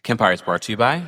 Kempire is brought to you by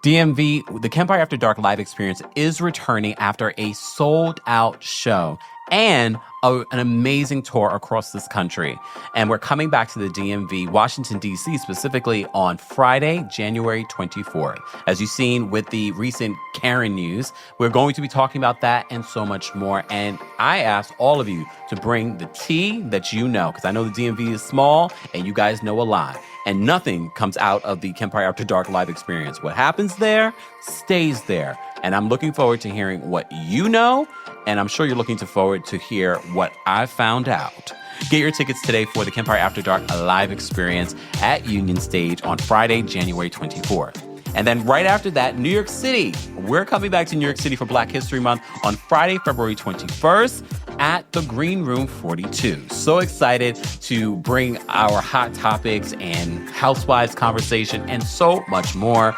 DMV. The Kempire After Dark live experience is returning after a sold-out show and an amazing tour across this country. And we're coming back to the DMV, Washington, D.C., specifically on Friday, January 24th. As you've seen with the recent Karen news, we're going to be talking about that and so much more. And I asked all of you to bring the tea that you know, because I know the DMV is small and you guys know a lot. And nothing comes out of the Kempire After Dark live experience. What happens there stays there. And I'm looking forward to hearing what you know, and I'm sure you're looking forward to hear what I found out. Get your tickets today for the Kempire After Dark live experience at Union Stage on Friday, January 24th. And then right after that, New York City. We're coming back to New York City for Black History Month on Friday, February 21st at the Green Room 42. So excited to bring our hot topics and housewives conversation and so much more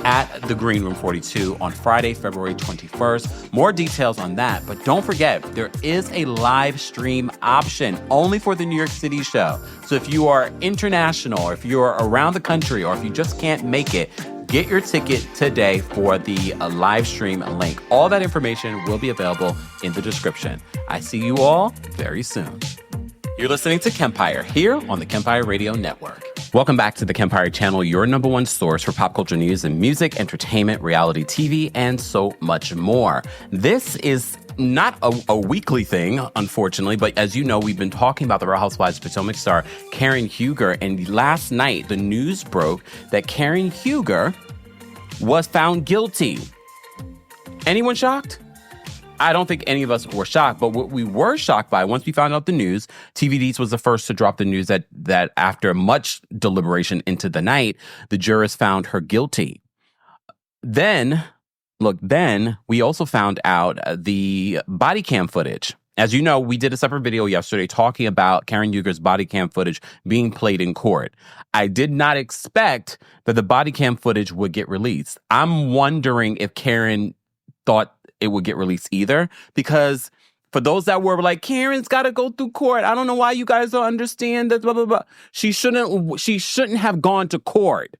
at the Green Room 42 on Friday, February 21st. More details on that, but don't forget, there is a live stream option only for the New York City show. So if you are international, or if you're around the country, or if you just can't make it, get your ticket today for the live stream link. All that information will be available in the description. I see you all very soon. You're listening to Kempire here on the Kempire Radio Network. Welcome back to the Kempire Channel, your number one source for pop culture news and music, entertainment, reality TV, and so much more. This is not a weekly thing, unfortunately, but as you know, we've been talking about the Real Housewives of Potomac star Karen Huger, and last night the news broke that Karen Huger was found guilty. Anyone shocked? I don't think any of us were shocked, but what we were shocked by, once we found out the news, TVDs was the first to drop the news that after much deliberation into the night, the jurors found her guilty. Then we also found out the body cam footage. As you know, we did a separate video yesterday talking about Karen Huger's body cam footage being played in court. I did not expect that the body cam footage would get released. I'm wondering if Karen thought it would get released either, because for those that were like, Karen's got to go through court. I don't know why you guys don't understand that, blah, blah, blah. She shouldn't have gone to court.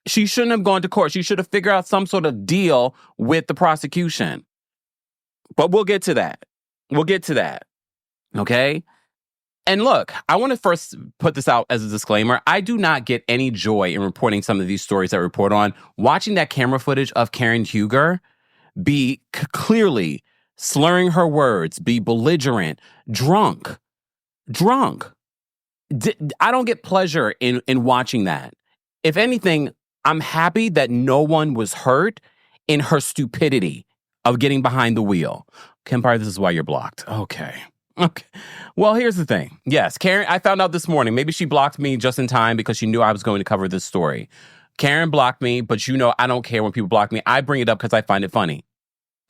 She shouldn't have gone to court. She should have figured out some sort of deal with the prosecution. But we'll get to that. Okay? And look, I want to first put this out as a disclaimer. I do not get any joy in reporting some of these stories that I report on. Watching that camera footage of Karen Huger be clearly slurring her words, be belligerent, drunk. I don't get pleasure in watching that. If anything, I'm happy that no one was hurt in her stupidity of getting behind the wheel. Kempire, this is why you're blocked. Okay. Well, here's the thing. Yes, Karen, I found out this morning. Maybe she blocked me just in time because she knew I was going to cover this story. Karen blocked me, but you know I don't care when people block me. I bring it up because I find it funny.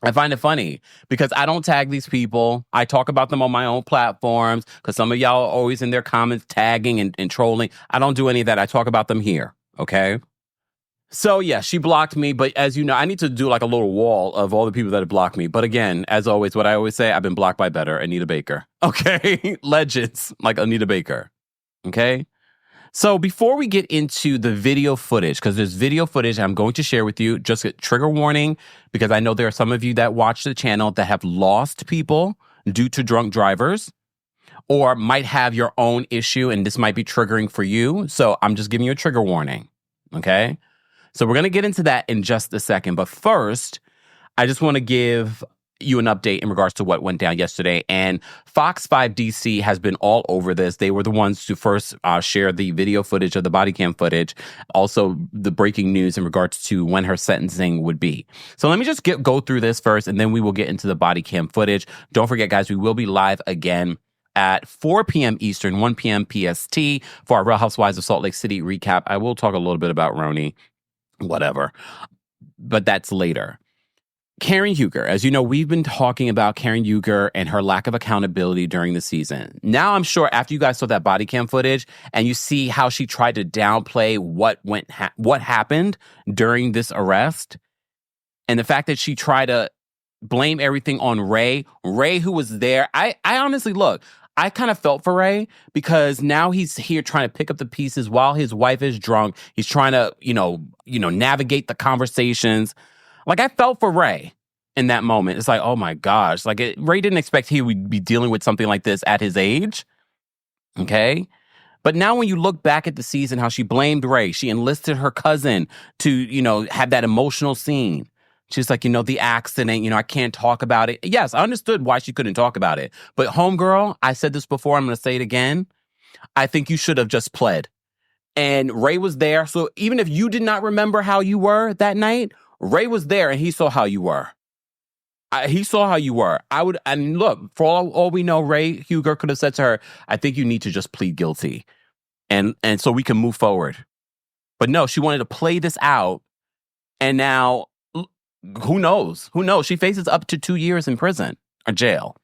I find it funny because I don't tag these people. I talk about them on my own platforms because some of y'all are always in their comments tagging and trolling. I don't do any of that. I talk about them here, okay? So, yeah, she blocked me, but as you know, I need to do like a little wall of all the people that have blocked me. But again, as always, what I always say, I've been blocked by better, Anita Baker, okay? Legends like Anita Baker, okay? So before we get into the video footage, because there's video footage I'm going to share with you, just a trigger warning, because I know there are some of you that watch the channel that have lost people due to drunk drivers or might have your own issue, and this might be triggering for you. So I'm just giving you a trigger warning, okay? So we're going to get into that in just a second. But first, I just want to give you an update in regards to what went down yesterday. And Fox 5 DC has been all over this. They were the ones to first share the video footage of the body cam footage, also the breaking news in regards to when her sentencing would be. So let me just go through this first, and then we will get into the body cam footage. Don't forget, guys, we will be live again at 4 p.m. Eastern, 1 p.m. PST for our Real Housewives of Salt Lake City recap. I will talk a little bit about Roni, whatever, but that's later. Karen Huger, as you know, we've been talking about Karen Huger and her lack of accountability during the season. Now, I'm sure after you guys saw that body cam footage and you see how she tried to downplay what happened during this arrest, and the fact that she tried to blame everything on Ray, who was there. I honestly, look, I kind of felt for Ray because now he's here trying to pick up the pieces while his wife is drunk. He's trying to, navigate the conversations. Like, I felt for Ray in that moment. It's like, oh my gosh. Like, Ray didn't expect he would be dealing with something like this at his age. Okay? But now when you look back at the season, how she blamed Ray, she enlisted her cousin to, have that emotional scene. She's like, the accident, I can't talk about it. Yes, I understood why she couldn't talk about it. But homegirl, I said this before, I'm going to say it again. I think you should have just pled. And Ray was there. So even if you did not remember how you were that night, Ray was there and he saw how you were. He saw how you were. And look, for all we know, Ray Huger could have said to her, I think you need to just plead guilty. And so we can move forward. But no, she wanted to play this out. And now, who knows? She faces up to 2 years in prison or jail.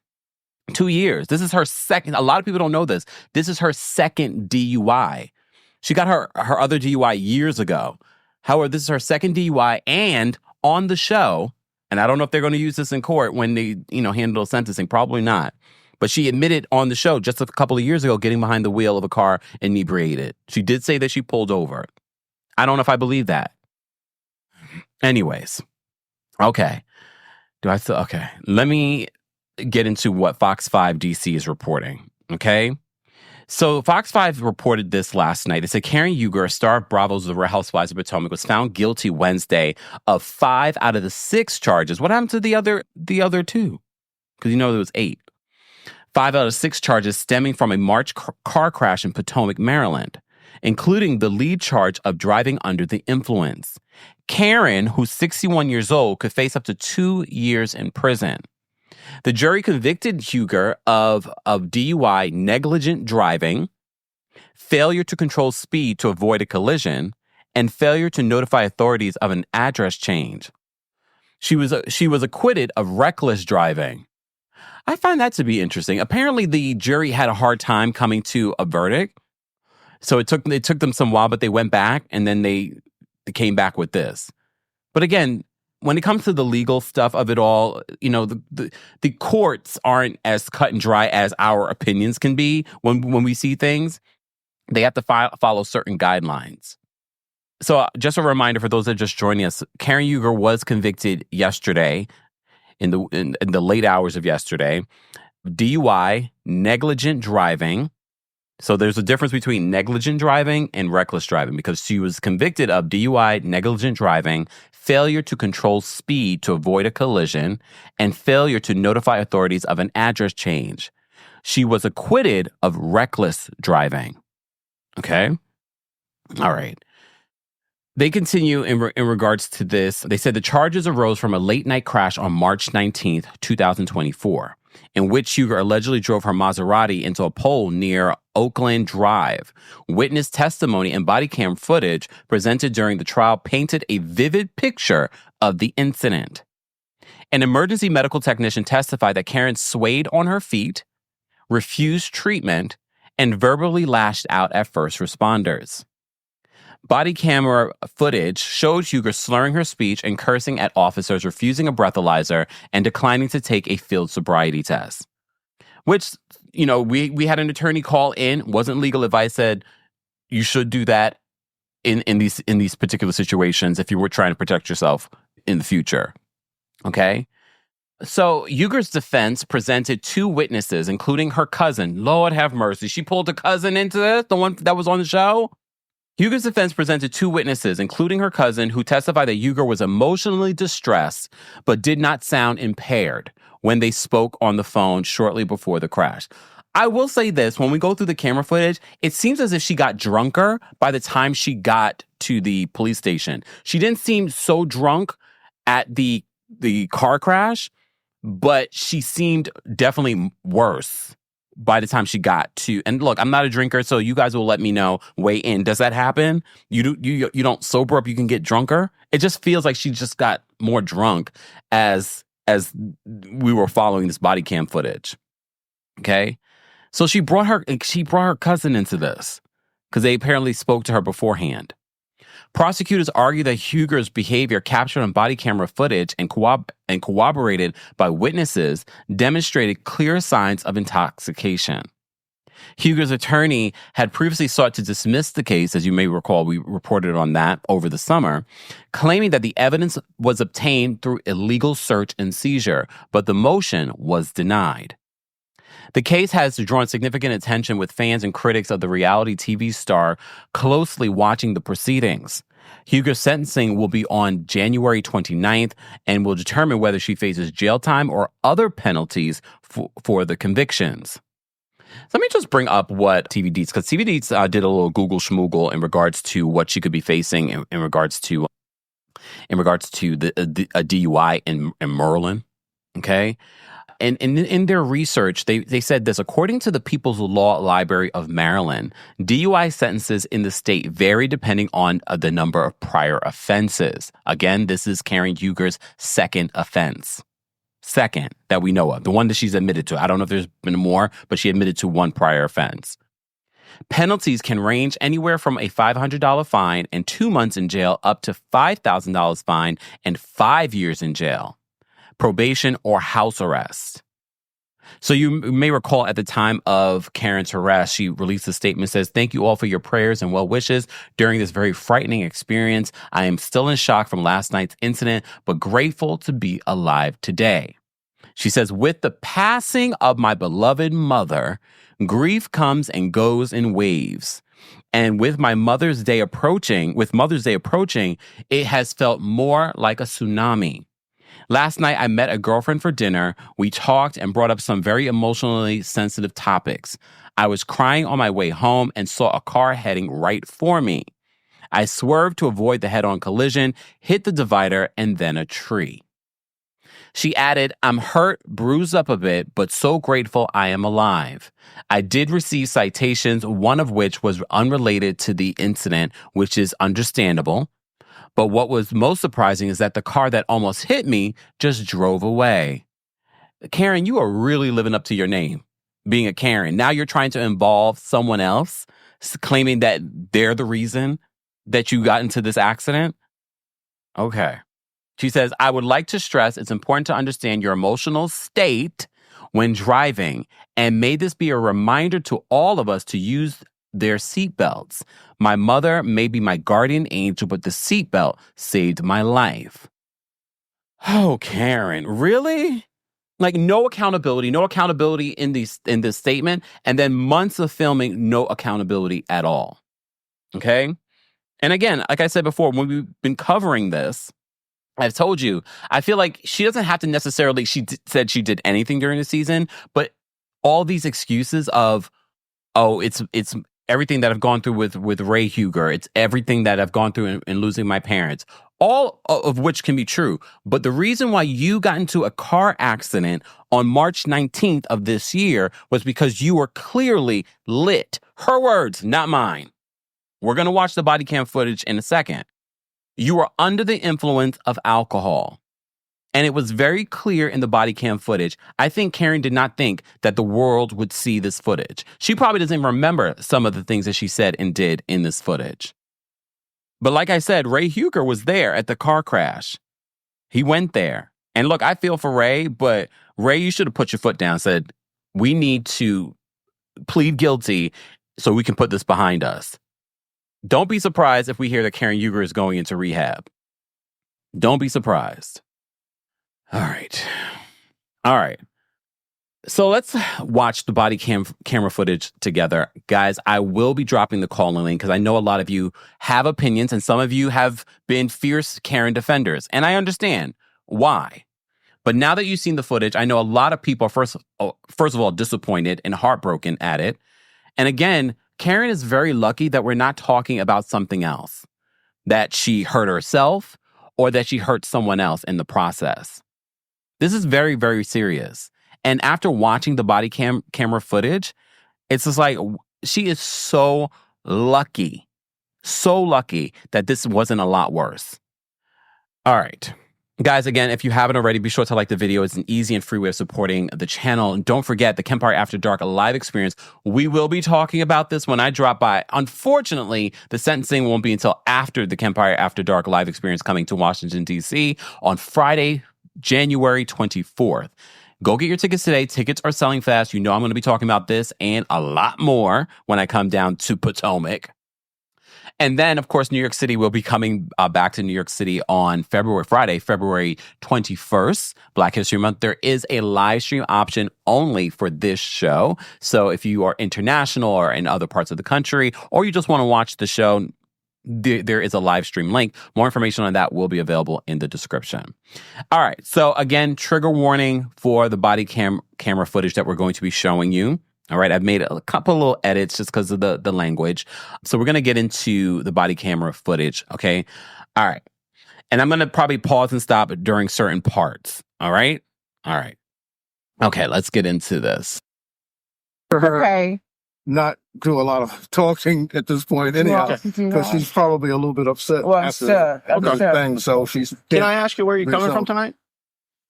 2 years. This is her second. A lot of people don't know this. This is her second DUI. She got her other DUI years ago. However, this is her second DUI, and on the show, and I don't know if they're going to use this in court when they, handle sentencing. Probably not. But she admitted on the show just a couple of years ago getting behind the wheel of a car inebriated. She did say that she pulled over. I don't know if I believe that. Anyways. Okay. Okay. Let me get into what Fox 5 DC is reporting. Okay. So Fox 5 reported this last night. It said Karen Huger, a star of Bravo's The Real Housewives of Potomac, was found guilty Wednesday of 5 out of the 6 charges. What happened to the other 2? Because there was 8. 5 out of 6 charges stemming from a March car crash in Potomac, Maryland, including the lead charge of driving under the influence. Karen, who's 61 years old, could face up to 2 years in prison. The jury convicted Huger of DUI, negligent driving, failure to control speed to avoid a collision, and failure to notify authorities of an address change. She was acquitted of reckless driving. I find that to be interesting. Apparently, the jury had a hard time coming to a verdict. So it took them some while, but they went back and then they came back with this. But again, when it comes to the legal stuff of it all, the courts aren't as cut and dry as our opinions can be when we see things. They have to follow certain guidelines. So just a reminder for those that are just joining us, Karen Huger was convicted yesterday in the late hours of yesterday. DUI, negligent driving. So there's a difference between negligent driving and reckless driving because she was convicted of DUI, negligent driving, failure to control speed to avoid a collision, and failure to notify authorities of an address change. She was acquitted of reckless driving. Okay? All right. They continue in regards to this. They said the charges arose from a late-night crash on March 19th, 2024. In which Huger allegedly drove her Maserati into a pole near Oakland Drive. Witness testimony and body cam footage presented during the trial painted a vivid picture of the incident. An emergency medical technician testified that Karen swayed on her feet, refused treatment, and verbally lashed out at first responders. Body camera footage showed Huger slurring her speech and cursing at officers, refusing a breathalyzer, and declining to take a field sobriety test. Which, we had an attorney call in, wasn't legal advice, said you should do that in these particular situations if you were trying to protect yourself in the future. Okay? So Huger's defense presented 2 witnesses, including her cousin. Lord have mercy. She pulled a cousin into this, the one that was on the show? Huger's defense presented 2 witnesses, including her cousin, who testified that Huger was emotionally distressed but did not sound impaired when they spoke on the phone shortly before the crash. I will say this, when we go through the camera footage, it seems as if she got drunker by the time she got to the police station. She didn't seem so drunk at the car crash, but she seemed definitely worse by the time she got to, and look, I'm not a drinker, so you guys will let me know, weigh in. Does that happen? You don't sober up, you can get drunker? It just feels like she just got more drunk as we were following this body cam footage. Okay? So she brought her cousin into this because they apparently spoke to her beforehand. Prosecutors argue that Huger's behavior captured on body camera footage and corroborated by witnesses demonstrated clear signs of intoxication. Huger's attorney had previously sought to dismiss the case, as you may recall, we reported on that over the summer, claiming that the evidence was obtained through illegal search and seizure, but the motion was denied. The case has drawn significant attention, with fans and critics of the reality TV star closely watching the proceedings. Huger's sentencing will be on January 29th and will determine whether she faces jail time or other penalties for the convictions. Let me just bring up what TV Deets, because TV Deets did a little Google schmoogle in regards to what she could be facing in regards to a DUI in Maryland. Okay. And in their research, they said this: according to the People's Law Library of Maryland, DUI sentences in the state vary depending on the number of prior offenses. Again, this is Karen Huger's second offense. Second that we know of, the one that she's admitted to. I don't know if there's been more, but she admitted to one prior offense. Penalties can range anywhere from a $500 fine and 2 months in jail up to $5,000 fine and 5 years in jail, probation, or house arrest. So you may recall at the time of Karen's arrest, she released a statement that says, "Thank you all for your prayers and well wishes during this very frightening experience. I am still in shock from last night's incident, but grateful to be alive today." She says, "With the passing of my beloved mother, grief comes and goes in waves. And with Mother's Day approaching, it has felt more like a tsunami. Last night, I met a girlfriend for dinner. We talked and brought up some very emotionally sensitive topics. I was crying on my way home and saw a car heading right for me. I swerved to avoid the head-on collision, hit the divider, and then a tree." She added, "I'm hurt, bruised up a bit, but so grateful I am alive. I did receive citations, one of which was unrelated to the incident, which is understandable. But what was most surprising is that the car that almost hit me just drove away." Karen, you are really living up to your name, being a Karen. Now you're trying to involve someone else, claiming that they're the reason that you got into this accident. Okay. She says, "I would like to stress it's important to understand your emotional state when driving, and may this be a reminder to all of us to use their seatbelts. My mother may be my guardian angel, but the seatbelt saved my life." Oh, Karen, really? Like no accountability in this statement, and then months of filming, no accountability at all. Okay? And again, like I said before, when we've been covering this, I've told you, I feel like she doesn't have to necessarily, said she did anything during the season, but all these excuses of, oh, it's everything that I've gone through with Ray Huger. It's everything that I've gone through in losing my parents, all of which can be true. But the reason why you got into a car accident on March 19th of this year was because you were clearly lit. Her words, not mine. We're going to watch the body cam footage in a second. You were under the influence of alcohol. And it was very clear in the body cam footage. I think Karen did not think that the world would see this footage. She probably doesn't even remember some of the things that she said and did in this footage. But like I said, Ray Huger was there at the car crash. He went there. And look, I feel for Ray, but Ray, you should have put your foot down and said, we need to plead guilty so we can put this behind us. Don't be surprised if we hear that Karen Huger is going into rehab. Don't be surprised. All right. So let's watch the body camera footage together. Guys, I will be dropping the call-in link because I know a lot of you have opinions and some of you have been fierce Karen defenders. And I understand why. But now that you've seen the footage, I know a lot of people are first of all disappointed and heartbroken at it. And again, Karen is very lucky that we're not talking about something else, that she hurt herself or that she hurt someone else in the process. This is very, very serious. And after watching the body camera footage, it's just like she is so lucky that this wasn't a lot worse. All right. Guys, again, if you haven't already, be sure to like the video. It's an easy and free way of supporting the channel. And don't forget the Kempire After Dark live experience. We will be talking about this when I drop by. Unfortunately, the sentencing won't be until after the Kempire After Dark live experience coming to Washington, D.C. on Friday, January 24th. Go get your tickets today. Tickets are selling fast. You know I'm going to be talking about this and a lot more when I come down to Potomac. And then, of course, New York City will be coming back to New York City on Friday, February 21st, Black History Month. There is a live stream option only for this show. So if you are international or in other parts of the country, or you just want to watch the show, there is a live stream link. More information on that will be available in the description. All right. So again, trigger warning for the body camera footage that we're going to be showing you. All right, I've made a couple little edits just because of the language. So we're going to get into the body camera footage, okay? All right. And I'm going to probably pause and stop during certain parts, all right? All right. Okay, let's get into this. For her, not do a lot of talking at this point anyhow, because she's probably a little bit upset after the thing. So she's... Can I ask you where you're coming from tonight?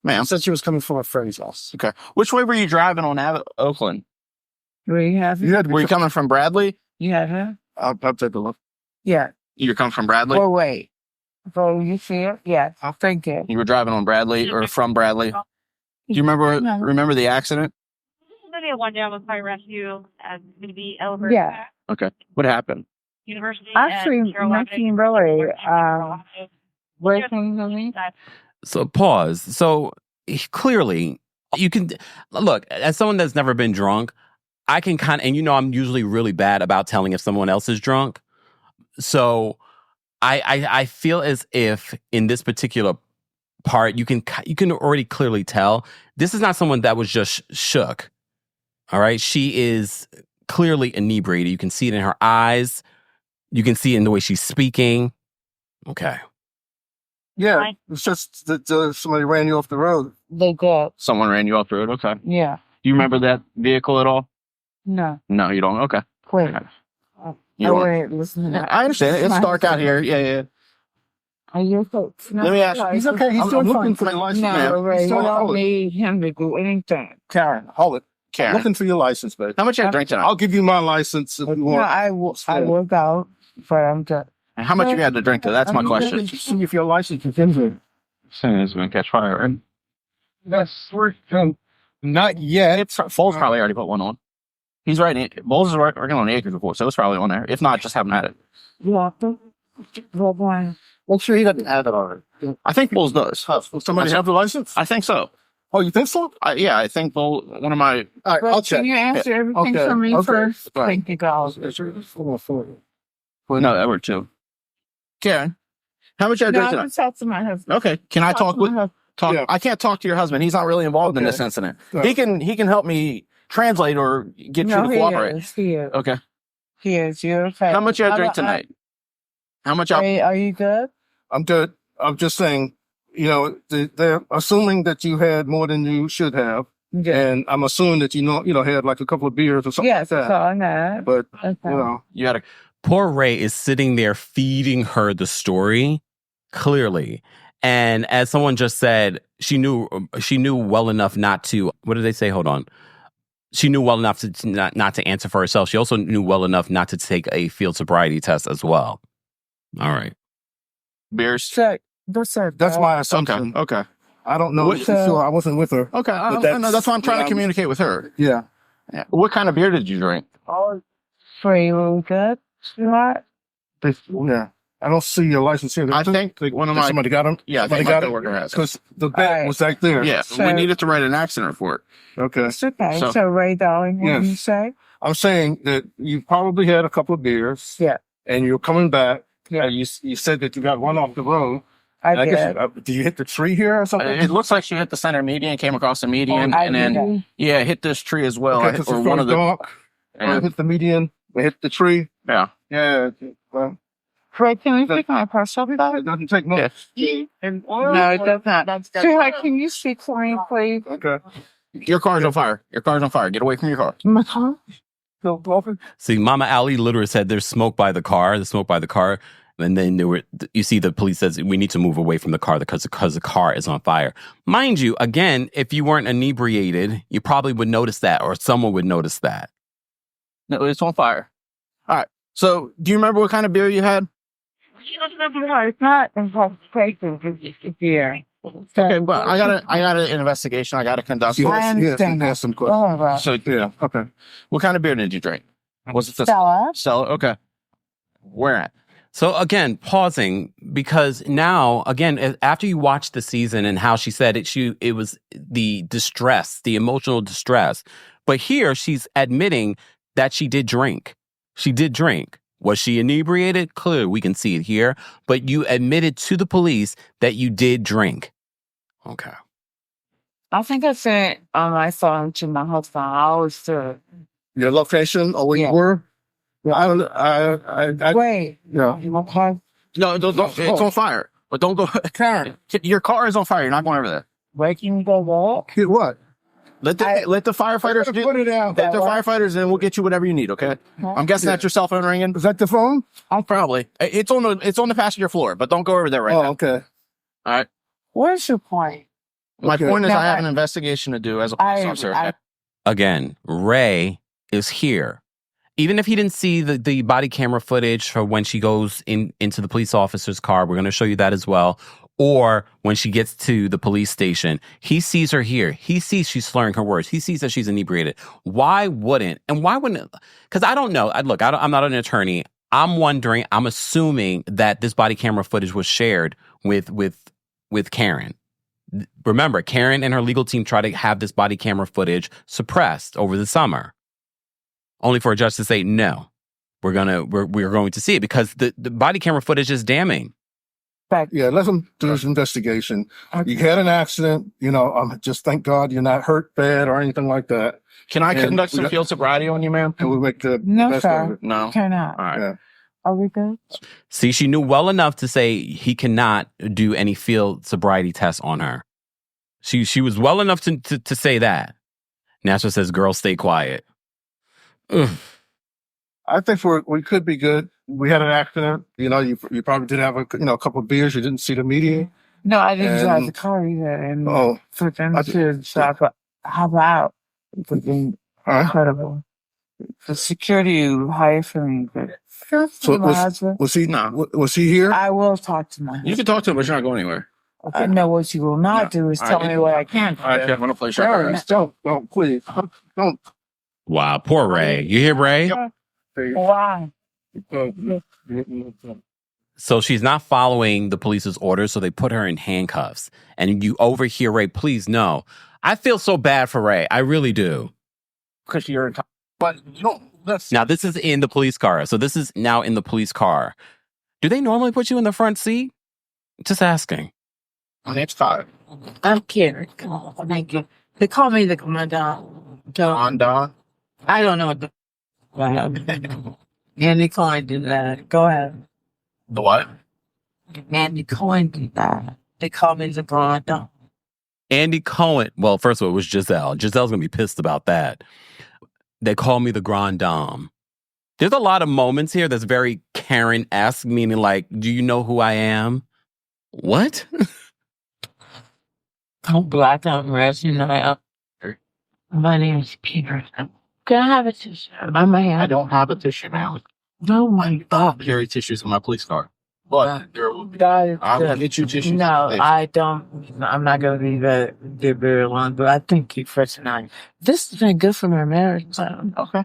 Ma'am. Said she was coming from a friend's house. Okay. Which way were you driving on Oakland? Were you Were you coming from Bradley? Yeah. I'll take a look. Yeah. You're coming from Bradley? Oh, wait. So you see it? Yes. I'll think it. You were driving on Bradley or from Bradley? Do you remember the accident? Maybe a one-down with fire rescue at the elevator. Yeah. Okay. What happened? University. Actually, nothing really. Working for me. So pause. So clearly, you can look, as someone that's never been drunk, I can and I'm usually really bad about telling if someone else is drunk. So I feel as if in this particular part, you can already clearly tell this is not someone that was just shook. All right. She is clearly inebriated. You can see it in her eyes. You can see it in the way she's speaking. Okay. Yeah. It's just that somebody ran you off the road. They did. Someone ran you off the road? Okay. Yeah. Do you remember that vehicle at all? No. No, you don't? Okay. Quick. You I don't? wouldn't listen to that. I understand it. It's dark out here. Yeah. Are you okay? Let me ask you. He's okay. He's doing looking for your license, No, man. Ray, we don't Hold it. need him to do anything. Karen, hold it. Karen. Looking for your license, babe. How much you have to drink tonight? I'll give you my license if you No, want. I work out, but I'm just... How much you had to drink? That's my question. See if your license is injured. Soon as it's going to catch fire, right? That's not yet. Foles probably already put one on. He's right. Bowles is working on the acres before, so it's probably on there. If not, just haven't had it. Yeah. Make sure he doesn't have it already. I think Bowles does. Will somebody have the license? I think so. Oh, you think so? Yeah, I think Bowles, one of my... All right, I'll check. Can you answer everything Okay, for me okay. first? Right. Thank you, guys. No, that were two. Karen, how much you had to No, drink I'm tonight? gonna talk to my husband. Okay, can I talk with... Yeah. I can't talk to your husband. He's not really involved in this incident. Right. He can help me translate or get you to cooperate. He is. Okay. He is. You're okay. How much you had to drink tonight? How much y'all... Are you good? I'm good. I'm just saying, they're assuming that you had more than you should have. Yeah. And I'm assuming that had like a couple of beers or something Yes, like that's that. all I know. But, Okay. You had a... Poor Ray is sitting there feeding her the story clearly. And as someone just said, she knew well enough not to, what did they say? Hold on. She knew well enough to not to answer for herself. She also knew well enough not to take a field sobriety test as well. All right. beers? Check. That's my assumption. Okay. I don't know. What- Sure, I wasn't with her. Okay. But That's why I'm trying to yeah. communicate with her. Yeah. Yeah. What kind of beer did you drink? all pretty really good. Sweetheart. Yeah. I don't see your license here. I think one of my... Somebody got him? Yeah, I Somebody think my got it? coworker has it. Because the bet Alright. was right there. Yeah, So- we needed to write an accident report. Okay. It's okay. So- So, Ray, darling, what do you Yes. say? I'm saying that you probably had a couple of beers. Yeah. And you're coming back. Yeah. And you said that you got one off the road. I And did. did you hit the tree here or something? It looks like she hit the center median, came across the median, I and then did. Yeah, hit this tree as well, Okay, 'cause or it's one of the. dark. Yeah. Hit the median. We hit the tree. Yeah. Yeah. Well, Ray, can we pick my purse up? it doesn't take much. No, it does not. Sweetheart, can you speak for me, please? Okay. Your car's on fire. Your car's on fire. Get away from your car. My car? See, Mama Ali literally said there's smoke by the car. And then you see the police says we need to move away from the car because the car is on fire. Mind you, again, if you weren't inebriated, you probably would notice that, or someone would notice that. No, it's on fire. All right. So, do you remember what kind of beer you had? It's not intoxication, it's beer. Okay, but I got an investigation. I got to conduct. I understand Ask some questions. So Yeah. Okay. what kind of beer did you drink? Was it the Stella. Stella? Okay. Where at? So again, pausing because now, again, after you watch the season and how she said it was the distress, the emotional distress. But here she's admitting that she did drink. She did drink. Was she inebriated? Clearly, we can see it here. But you admitted to the police that you did drink. Okay. I think I sent on my phone to my husband. I always do. Your location or where you were? I Wait. yeah. My car. No, don't. It's on fire. But don't go. Your car is on fire. You're not going over there. Where can you go walk? Get what? Let the firefighters Put it out. Let the firefighters in. We'll get you whatever you need. Okay. I'm guessing that's your cell phone ringing. Is that the phone? Probably. It's on the passenger floor. But don't go over there right now. Okay. All right. Where's your point? My point is, Now, I have an investigation to do as a police officer. Again, Ray is here. Even if he didn't see the body camera footage for when she goes into the police officer's car, we're going to show you that as well. Or when she gets to the police station, he sees her here. He sees she's slurring her words. He sees that she's inebriated. Why wouldn't? Because I don't know. I'm not an attorney. I'm wondering, I'm assuming that this body camera footage was shared with Karen. Remember, Karen and her legal team tried to have this body camera footage suppressed over the summer. Only for a judge to say, no, we're going to see it because the body camera footage is damning. Yeah, let them do this investigation. You had an accident, just thank God you're not hurt bad or anything like that. Can I conduct some field sobriety on you, ma'am? And we make the No, best sir. of it. No. Cannot. All right. Yeah. Are we good? See, she knew well enough to say he cannot do any field sobriety tests on her. She was well enough to say that. National says, girl, stay quiet. Ugh. I think we could be good. We had an accident. You probably did have a couple of beers. You didn't see the media. No, I didn't And- drive the car either. And for them I to stop, hop out would be incredible. The security you hire for me, but So my husband, was he? No. Was he here? I will talk to my husband. You can talk to him, but you're not going anywhere. I know what you will not do is All tell right. me what I can do. All right, I'm going to play Sharon, shot. don't, please, don't. Wow, poor Ray. You hear Ray? Why? So she's not following the police's orders, so they put her in handcuffs. And you overhear Ray, please, no. I feel so bad for Ray. I really do. Because you're in. But that's Now, this is in the police car. So this is now in the police car. Do they normally put you in the front seat? Just asking. My name's Todd. I'm Karen. Thank you. They call me the commandant. Don. I don't know what the. Andy Cohen did that. Go ahead. The what? Andy Cohen did that. They call me the commandant. Andy Cohen. Well, first of all, it was Giselle. Giselle's going to be pissed about that. They call me the Grande Dame. There's a lot of moments here that's very Karen-esque, meaning like, do you know who I am? What? I'm black. I'm red. My name is Peter. Can I have a tissue? My hand. I don't have a tissue now. Oh my God. Carry tissues in my police car. But God, I will get you tissues. no, I don't. I'm not going to be very long, but I thank you for tonight. This has been good for my marriage. Okay.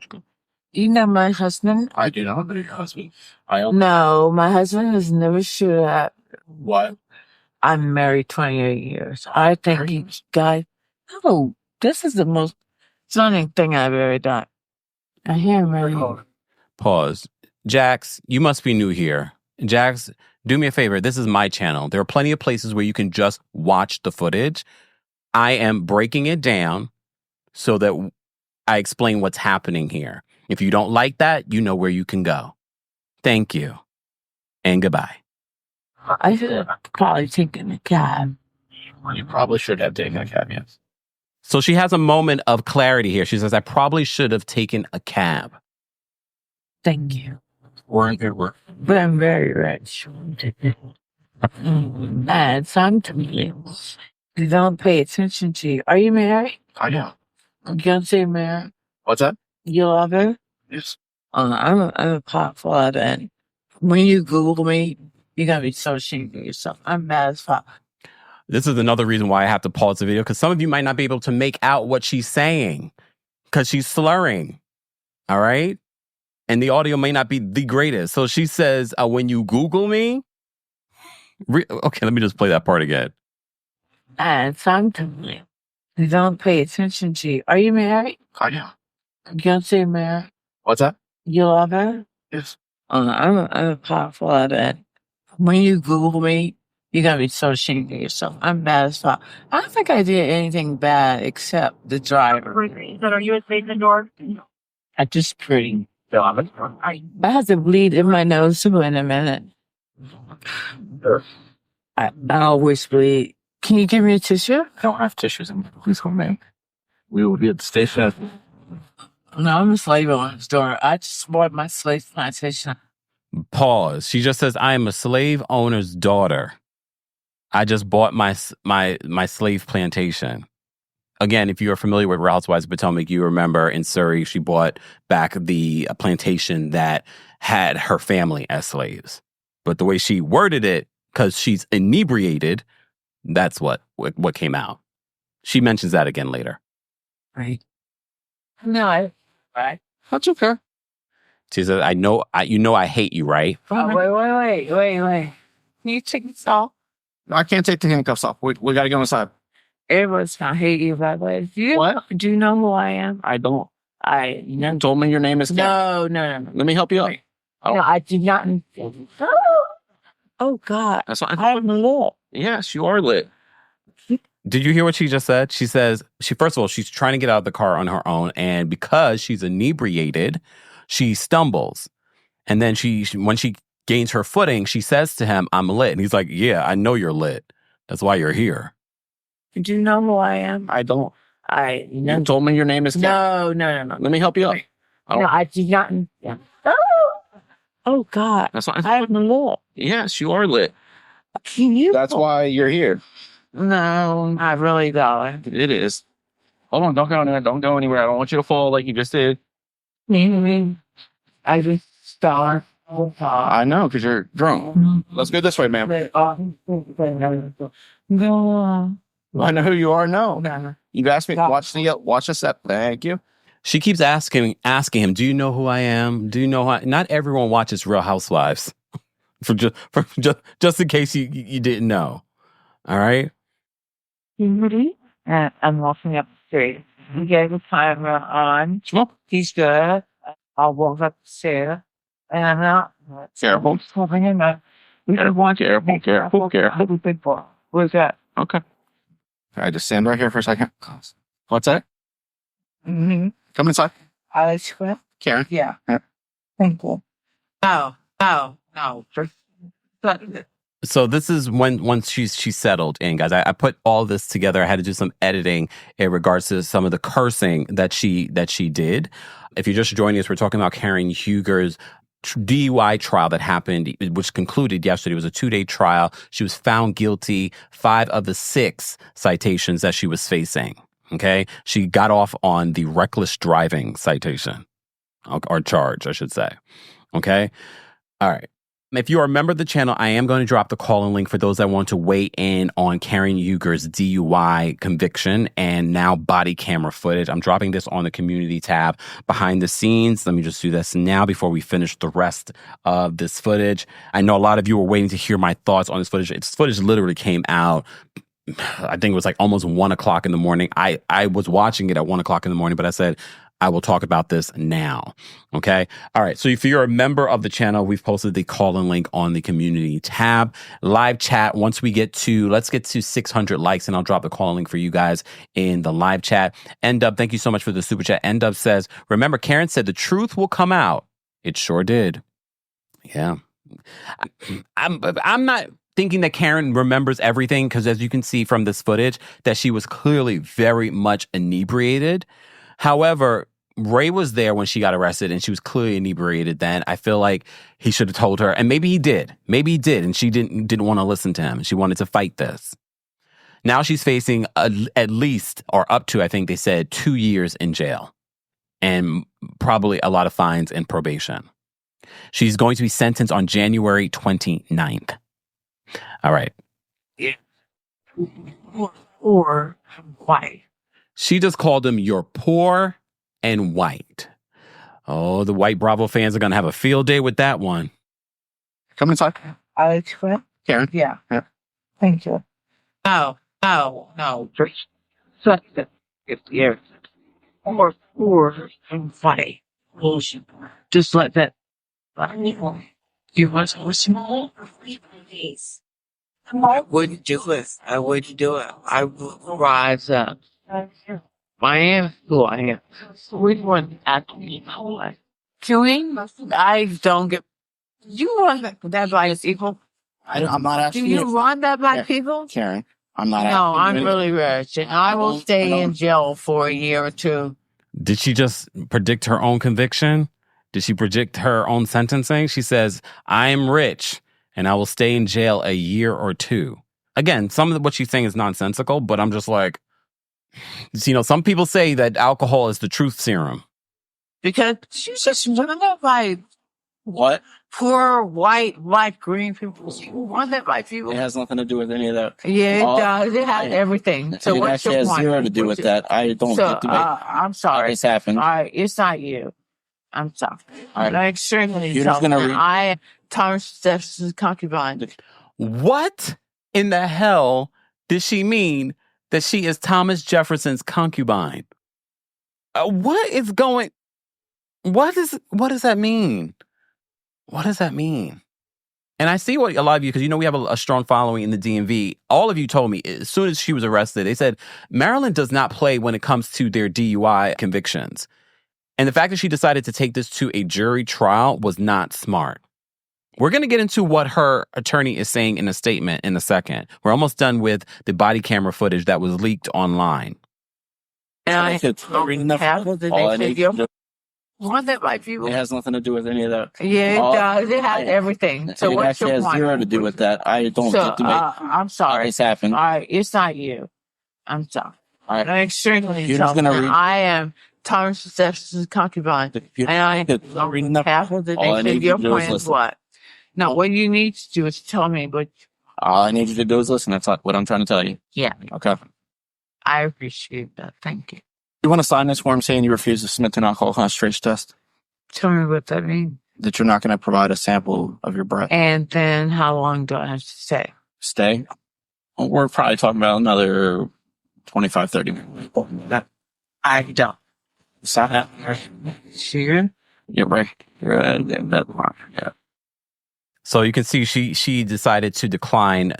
You know my husband? I do not know your husband. No, my husband has never shoot at. What? I'm married 28 years. I think you guys. No, this is the most stunning thing I've ever done. I hear married. Pause. Jax, you must be new here. Jax, do me a favor. This is my channel. There are plenty of places where you can just watch the footage. I am breaking it down so that I explain what's happening here. If you don't like that, you know where you can go. Thank you. And goodbye. I should have probably taken a cab. Well, you probably should have taken a cab, yes. So she has a moment of clarity here. She says, I probably should have taken a cab. Thank you. We're in good work. But I'm very rich. And sometimes you don't pay attention to you. Are you married? I know. You can't say married. What's that? You love her? Yes. I'm a pop father, and when you Google me, you're gonna be so ashamed of yourself. I'm mad as fuck. This is another reason why I have to pause the video, because some of you might not be able to make out what she's saying because she's slurring. All right? And the audio may not be the greatest. So she says, when you Google me. Okay, let me just play that part again. And sometimes you don't pay attention to you. Are you married? I am. Guilty married? What's that? You love her? Yes. I'm a powerful of that. When you Google me, you're going to be so ashamed of yourself. I'm bad as fuck. I don't think I did anything bad except the driver. So are you at the door? I just pretty. I have to bleed in my nose too in a minute. I always bleed. Can you give me a tissue? I don't have tissues. Please call me. We will be at the station. No, I'm a slave owner's daughter. I just bought my slave plantation. Pause. She just says, I am a slave owner's daughter. I just bought my slave plantation. Again, if you are familiar with Real Housewives of Potomac, you remember in Surrey, she bought back the plantation that had her family as slaves. But the way she worded it, because she's inebriated, that's what came out. She mentions that again later. Right. No, right. That's okay. She says, I hate you, right? Oh, wait. Can you take this off? I can't take the handcuffs off. We got to go inside. Everyone's gonna hate you that way. What? Do you know who I am? I don't. You told me your name is Karen. No. Let me help you out. No, I do not. Oh, God. That's what I'm lit. Yes, you are lit. Did you hear what she just said? She says, first of all, she's trying to get out of the car on her own. And because she's inebriated, she stumbles. And then when she gains her footing, she says to him, I'm lit. And he's like, yeah, I know you're lit. That's why you're here. Do you know who I am? I don't. You told me your name is Karen. No. Let me help you out. No, I do not. Yeah. Oh, God. That's why I'm lit. Yes, you are lit. You? That's why you're here. No, I really don't. It is. Hold on, don't go anywhere. Don't go anywhere. I don't want you to fall like you just did. I just start. I know, because you're drunk. Let's go this way, ma'am. Go on. I know who you are. No. You've asked me. Watch the set. Thank you. She keeps asking him, do you know who I am? Do you know who not everyone watches Real Housewives. just in case you didn't know. All right? I'm walking up the street. He gave a timer on. Smoke. He's good. I'll walk up the stairs. And I'm not. Careful. Holding him up. Careful. Big boy. What's that? Okay. I just stand right here for a second. What's that? Mm-hmm. Come inside. Alex Square? Karen. Yeah. Thank you. No. So this is once she's settled in, guys. I put all this together. I had to do some editing in regards to some of the cursing that she did. If you're just joining us, we're talking about Karen Huger's DUI trial that happened, which concluded yesterday. It was a 2-day trial. She was found guilty 5 of the 6 citations that she was facing. Okay, she got off on the reckless driving citation or charge, I should say. Okay, all right. If you are a member of the channel, I am going to drop the call-in link for those that want to weigh in on Karen Huger's DUI conviction and now body camera footage. I'm dropping this on the community tab behind the scenes. Let me just do this now before we finish the rest of this footage. I know a lot of you were waiting to hear my thoughts on this footage. This footage literally came out, I think it was like almost 1 o'clock in the morning. I was watching it at 1 o'clock in the morning, but I said, I will talk about this now. Okay. All right. So if you're a member of the channel, we've posted the call-in link on the community tab. Live chat. Let's get to 600 likes and I'll drop the call-in link for you guys in the live chat. N-Dub, thank you so much for the super chat. N-Dub says, remember, Karen said the truth will come out. It sure did. Yeah. I'm not thinking that Karen remembers everything because as you can see from this footage that she was clearly very much inebriated. However, Ray was there when she got arrested and she was clearly inebriated then. I feel like he should have told her, and maybe he did, and she didn't want to listen to him. She wanted to fight this. Now she's facing at least, or up to, I think they said, 2 years in jail and probably a lot of fines and probation. She's going to be sentenced on January 29th. All right. Yeah. Or white. She just called him you're poor and white. Oh, the white Bravo fans are going to have a field day with that one. Come inside. What? Karen. Yeah. Yeah. Thank you. No. Just second. If you're poor and white. Bullshit. Just let that. You want some small? I wouldn't do it. I would rise up. I am who I am. We want actually my life. Queuing? I don't get. You want that by people? I'm not asking Do you want that by people? Karen, I'm not asking No, I'm you. really rich, and I will stay in jail for a year or two. Did she just predict her own conviction? Did she predict her own sentencing? She says, I'm rich and I will stay in jail a year or two. Again, some of what she's saying is nonsensical, but I'm just like, some people say that alcohol is the truth serum. Because she's just surrounded by What? poor, white, green people. Surrounded by people. It has nothing to do with any of that. Yeah, it does. It has everything. So it what's actually your has point? zero to do with that. I don't get to make. I'm sorry. It's happened. All right, it's not you. I'm sorry. All right. I'm extremely You're just gonna read. I am Thomas Jefferson's concubine. What in the hell did she mean that she is Thomas Jefferson's concubine? What does that mean? What does that mean? And I see what a lot of you, because we have a strong following in the DMV. All of you told me as soon as she was arrested, they said Maryland does not play when it comes to their DUI convictions. And the fact that she decided to take this to a jury trial was not smart. We're going to get into what her attorney is saying in a statement in a second. We're almost done with the body camera footage that was leaked online. And I have the video. Want that by people? It has nothing to do with any of that. Yeah, it does. It has everything. So it what's actually your has point? zero to do with that. I don't get to make. I'm sorry. It's happened. All right, it's not you. I'm sorry. All right. I'm extremely You're just gonna read. I am Thomas Jefferson's concubine. And I half of the day. Your point is what? No, what you need to do is tell me what. All I need you to do is listen. That's what I'm trying to tell you. Yeah. Okay. I appreciate that. Thank you. You want to sign this form saying you refuse to submit to an alcohol concentration test? Tell me what that means. That you're not going to provide a sample of your breath. And then how long do I have to stay? Stay? Well, we're probably talking about another 25, 30 minutes. I don't. Stop that. Sure? You're right. You're yeah. So you can see she decided to decline,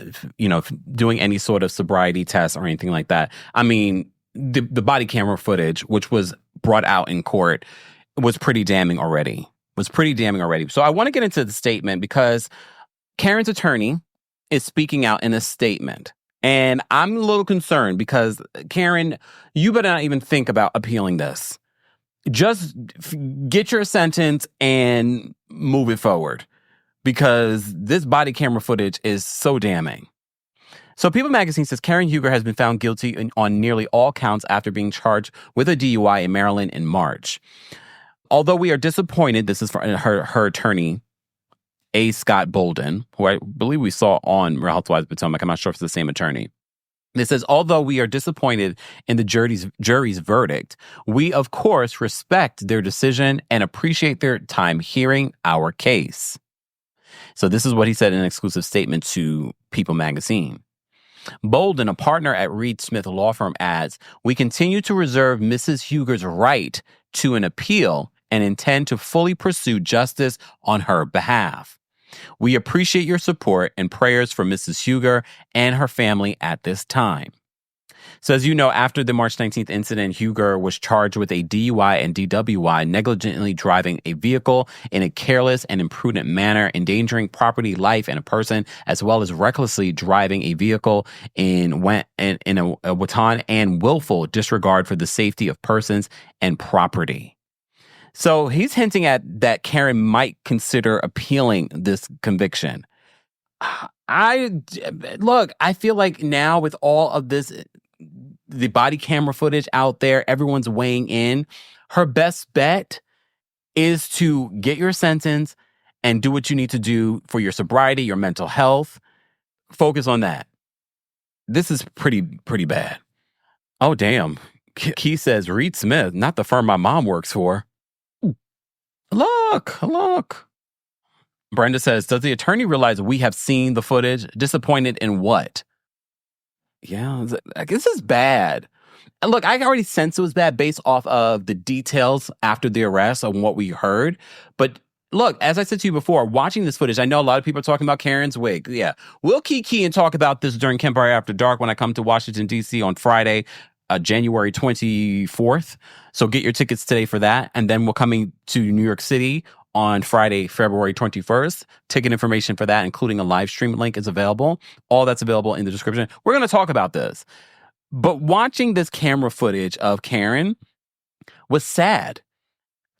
doing any sort of sobriety test or anything like that. I mean, the body camera footage, which was brought out in court, was pretty damning already. So I want to get into the statement because Karen's attorney is speaking out in a statement. And I'm a little concerned because, Karen, you better not even think about appealing this. Just get your sentence and move it forward because this body camera footage is so damning. So People Magazine says Karen Huger has been found guilty on nearly all counts after being charged with a DUI in Maryland in March. Although we are disappointed, this is from her attorney, A. Scott Bolden, who I believe we saw on Real Housewives of Potomac. I'm not sure if it's the same attorney. It says, although we are disappointed in the jury's verdict, we, of course, respect their decision and appreciate their time hearing our case. So this is what he said in an exclusive statement to People Magazine. Bolden, a partner at Reed Smith Law Firm, adds, we continue to reserve Mrs. Huger's right to an appeal and intend to fully pursue justice on her behalf. We appreciate your support and prayers for Mrs. Huger and her family at this time. So as you know, after the March 19th incident, Huger was charged with a DUI and DWI, negligently driving a vehicle in a careless and imprudent manner, endangering property, life, and a person, as well as recklessly driving a vehicle in a wanton and willful disregard for the safety of persons and property. So he's hinting at that Karen might consider appealing this conviction. I feel like now with all of this, the body camera footage out there, everyone's weighing in. Her best bet is to get your sentence and do what you need to do for your sobriety, your mental health. Focus on that. This is pretty bad. Oh, damn. Key says, Reed Smith, not the firm my mom works for. Look. Brenda says, does the attorney realize we have seen the footage? Disappointed in what? Yeah, this is bad. And look, I already sensed it was bad based off of the details after the arrest and what we heard. But look, as I said to you before, watching this footage, I know a lot of people are talking about Karen's wig. Yeah, we'll key and talk about this during Empire After Dark when I come to Washington, D.C. on Friday, January 24th. So get your tickets today for that. And then we're coming to New York City on Friday, February 21st. Ticket information for that, including a live stream link, is available. All that's available in the description. We're going to talk about this. But watching this camera footage of Karen was sad.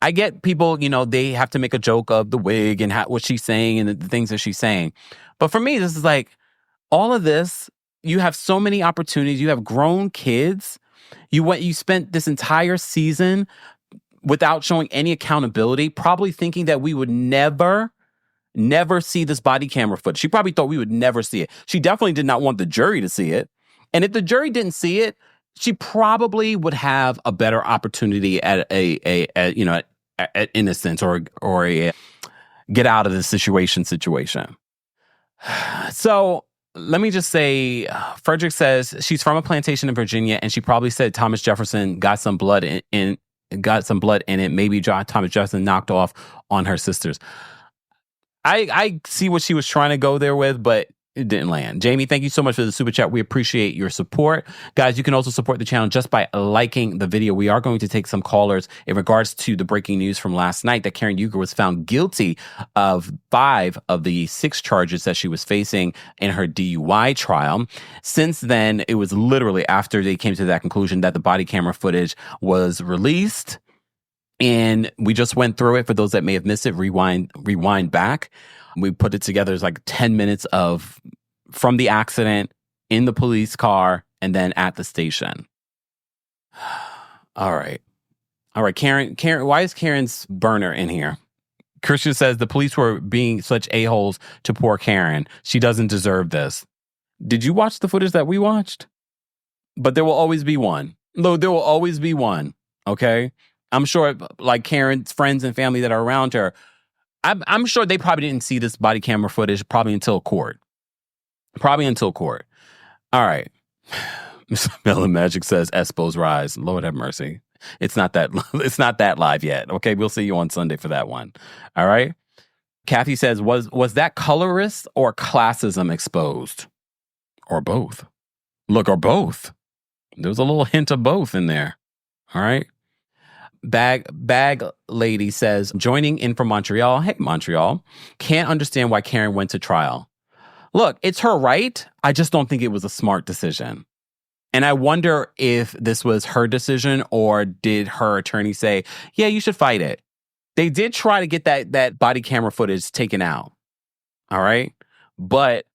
I get people, they have to make a joke of the wig and what she's saying and the things that she's saying. But for me, this is like all of this. You have so many opportunities. You have grown kids. You spent this entire season without showing any accountability, probably thinking that we would never see this body camera footage. She probably thought we would never see it. She definitely did not want the jury to see it. And if the jury didn't see it, she probably would have a better opportunity at at innocence or a get out of this situation. So let me just say, Frederick says she's from a plantation in Virginia, and she probably said Thomas Jefferson got some blood in it. Maybe Thomas Jefferson knocked off on her sisters. I see what she was trying to go there with, but it didn't land. Jamie, thank you so much for the super chat. We appreciate your support. Guys, you can also support the channel just by liking the video. We are going to take some callers in regards to the breaking news from last night that Karen Uger was found guilty of 5 of the 6 charges that she was facing in her DUI trial. Since then, it was literally after they came to that conclusion that the body camera footage was released. And we just went through it. For those that may have missed it, rewind back. We put it together as like 10 minutes from the accident, in the police car, and then at the station. All right, Karen, why is Karen's burner in here? Christian says the police were being such a-holes to poor Karen. She doesn't deserve this. Did you watch the footage that we watched? But there will always be one. No, there will always be one, okay? I'm sure, like Karen's friends and family that are around her, I'm sure they probably didn't see this body camera footage probably until court. All right. Miss Melon Magic says Espo's rise. Lord have mercy. It's not that live yet. Okay, we'll see you on Sunday for that one. All right. Kathy says, was that colorist or classism exposed? Or both? Look, or both. There's a little hint of both in there. All right. Bag lady says, joining in from Montreal. Hey, Montreal. Can't understand why Karen went to trial. Look, it's her right. I just don't think it was a smart decision. And I wonder if this was her decision or did her attorney say, yeah, you should fight it. They did try to get that body camera footage taken out. All right. But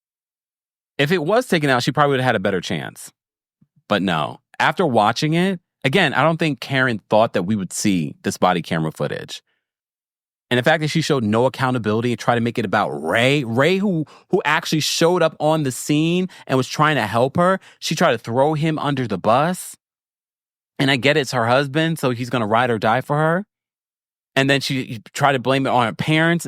if it was taken out, she probably would have had a better chance. But no, after watching it, again, I don't think Karen thought that we would see this body camera footage. And the fact that she showed no accountability and tried to make it about Ray who actually showed up on the scene and was trying to help her, she tried to throw him under the bus. And I get it's her husband, so he's going to ride or die for her. And then she tried to blame it on her parents.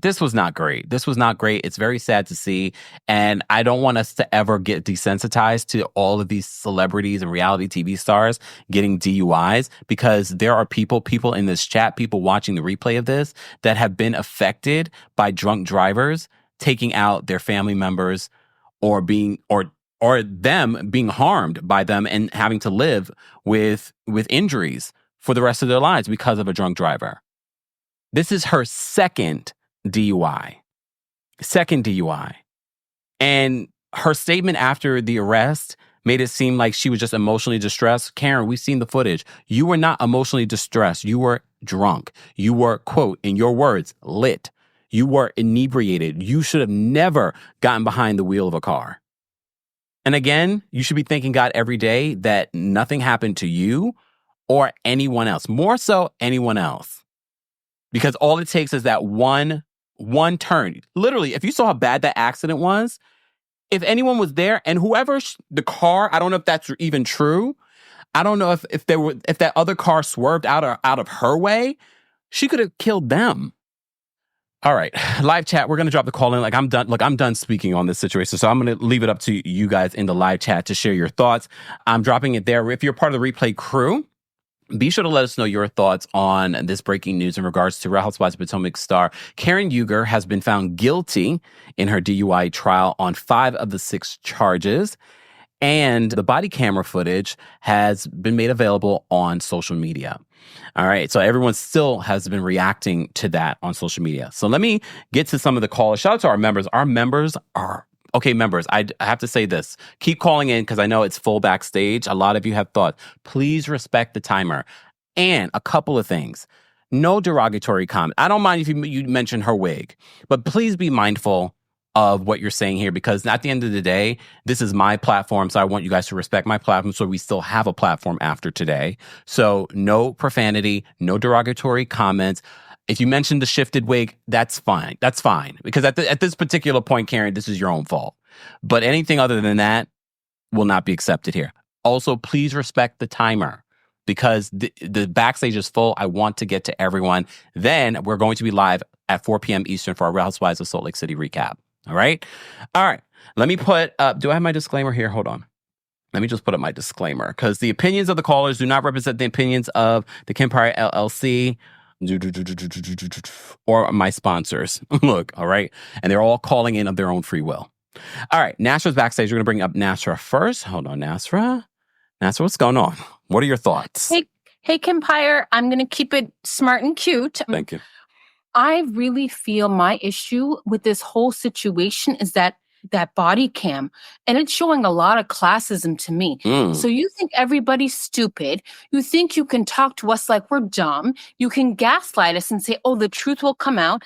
This was not great. It's very sad to see. And I don't want us to ever get desensitized to all of these celebrities and reality TV stars getting DUIs, because there are people in this chat, people watching the replay of this, that have been affected by drunk drivers taking out their family members or them being harmed by them and having to live with injuries for the rest of their lives because of a drunk driver. This is her second DUI. And her statement after the arrest made it seem like she was just emotionally distressed. Karen, we've seen the footage. You were not emotionally distressed. You were drunk. You were, quote, in your words, lit. You were inebriated. You should have never gotten behind the wheel of a car. And again, you should be thanking God every day that nothing happened to you or anyone else. More so, anyone else. Because all it takes is that one turn. Literally, if you saw how bad that accident was, if anyone was there, and whoever the car, I don't know if that's even true. I don't know if that other car swerved out of her way, she could have killed them. All right, live chat. We're gonna drop the call in. Like, I'm done. Look, I'm done speaking on this situation, so I'm gonna leave it up to you guys in the live chat to share your thoughts. I'm dropping it there. If you're part of the replay crew, be sure to let us know your thoughts on this breaking news in regards to Real Housewives of Potomac star Karen Huger has been found guilty in her DUI trial on 5 of the 6 charges. And the body camera footage has been made available on social media. All right. So everyone still has been reacting to that on social media. So let me get to some of the calls. Shout out to our members. Our members are... Okay, members, I have to say this. Keep calling in because I know it's full backstage. A lot of you have thought. Please respect the timer. And a couple of things. No derogatory comment. I don't mind if you mention her wig, but please be mindful of what you're saying here, because at the end of the day, this is my platform, so I want you guys to respect my platform so we still have a platform after today. So no profanity, no derogatory comments. If you mention the shifted wig, that's fine. That's fine. Because at this particular point, Karen, this is your own fault. But anything other than that will not be accepted here. Also, please respect the timer, because the backstage is full. I want to get to everyone. Then we're going to be live at 4 p.m. Eastern for our Real Housewives of Salt Lake City recap. All right? All right. Let me put up, do I have my disclaimer here? Hold on. Let me just put up my disclaimer, because the opinions of the callers do not represent the opinions of the Kempire LLC or my sponsors. Look, all right? And they're all calling in of their own free will. All right. Nasra's backstage. We're going to bring up Nasra first. Hold on, Nasra. Nasra, what's going on? What are your thoughts? Hey, Kempire. I'm going to keep it smart and cute. Thank you. I really feel my issue with this whole situation is that body cam, and it's showing a lot of classism to me. So you think everybody's stupid. You think you can talk to us like we're dumb. You can gaslight us and say, oh, the truth will come out.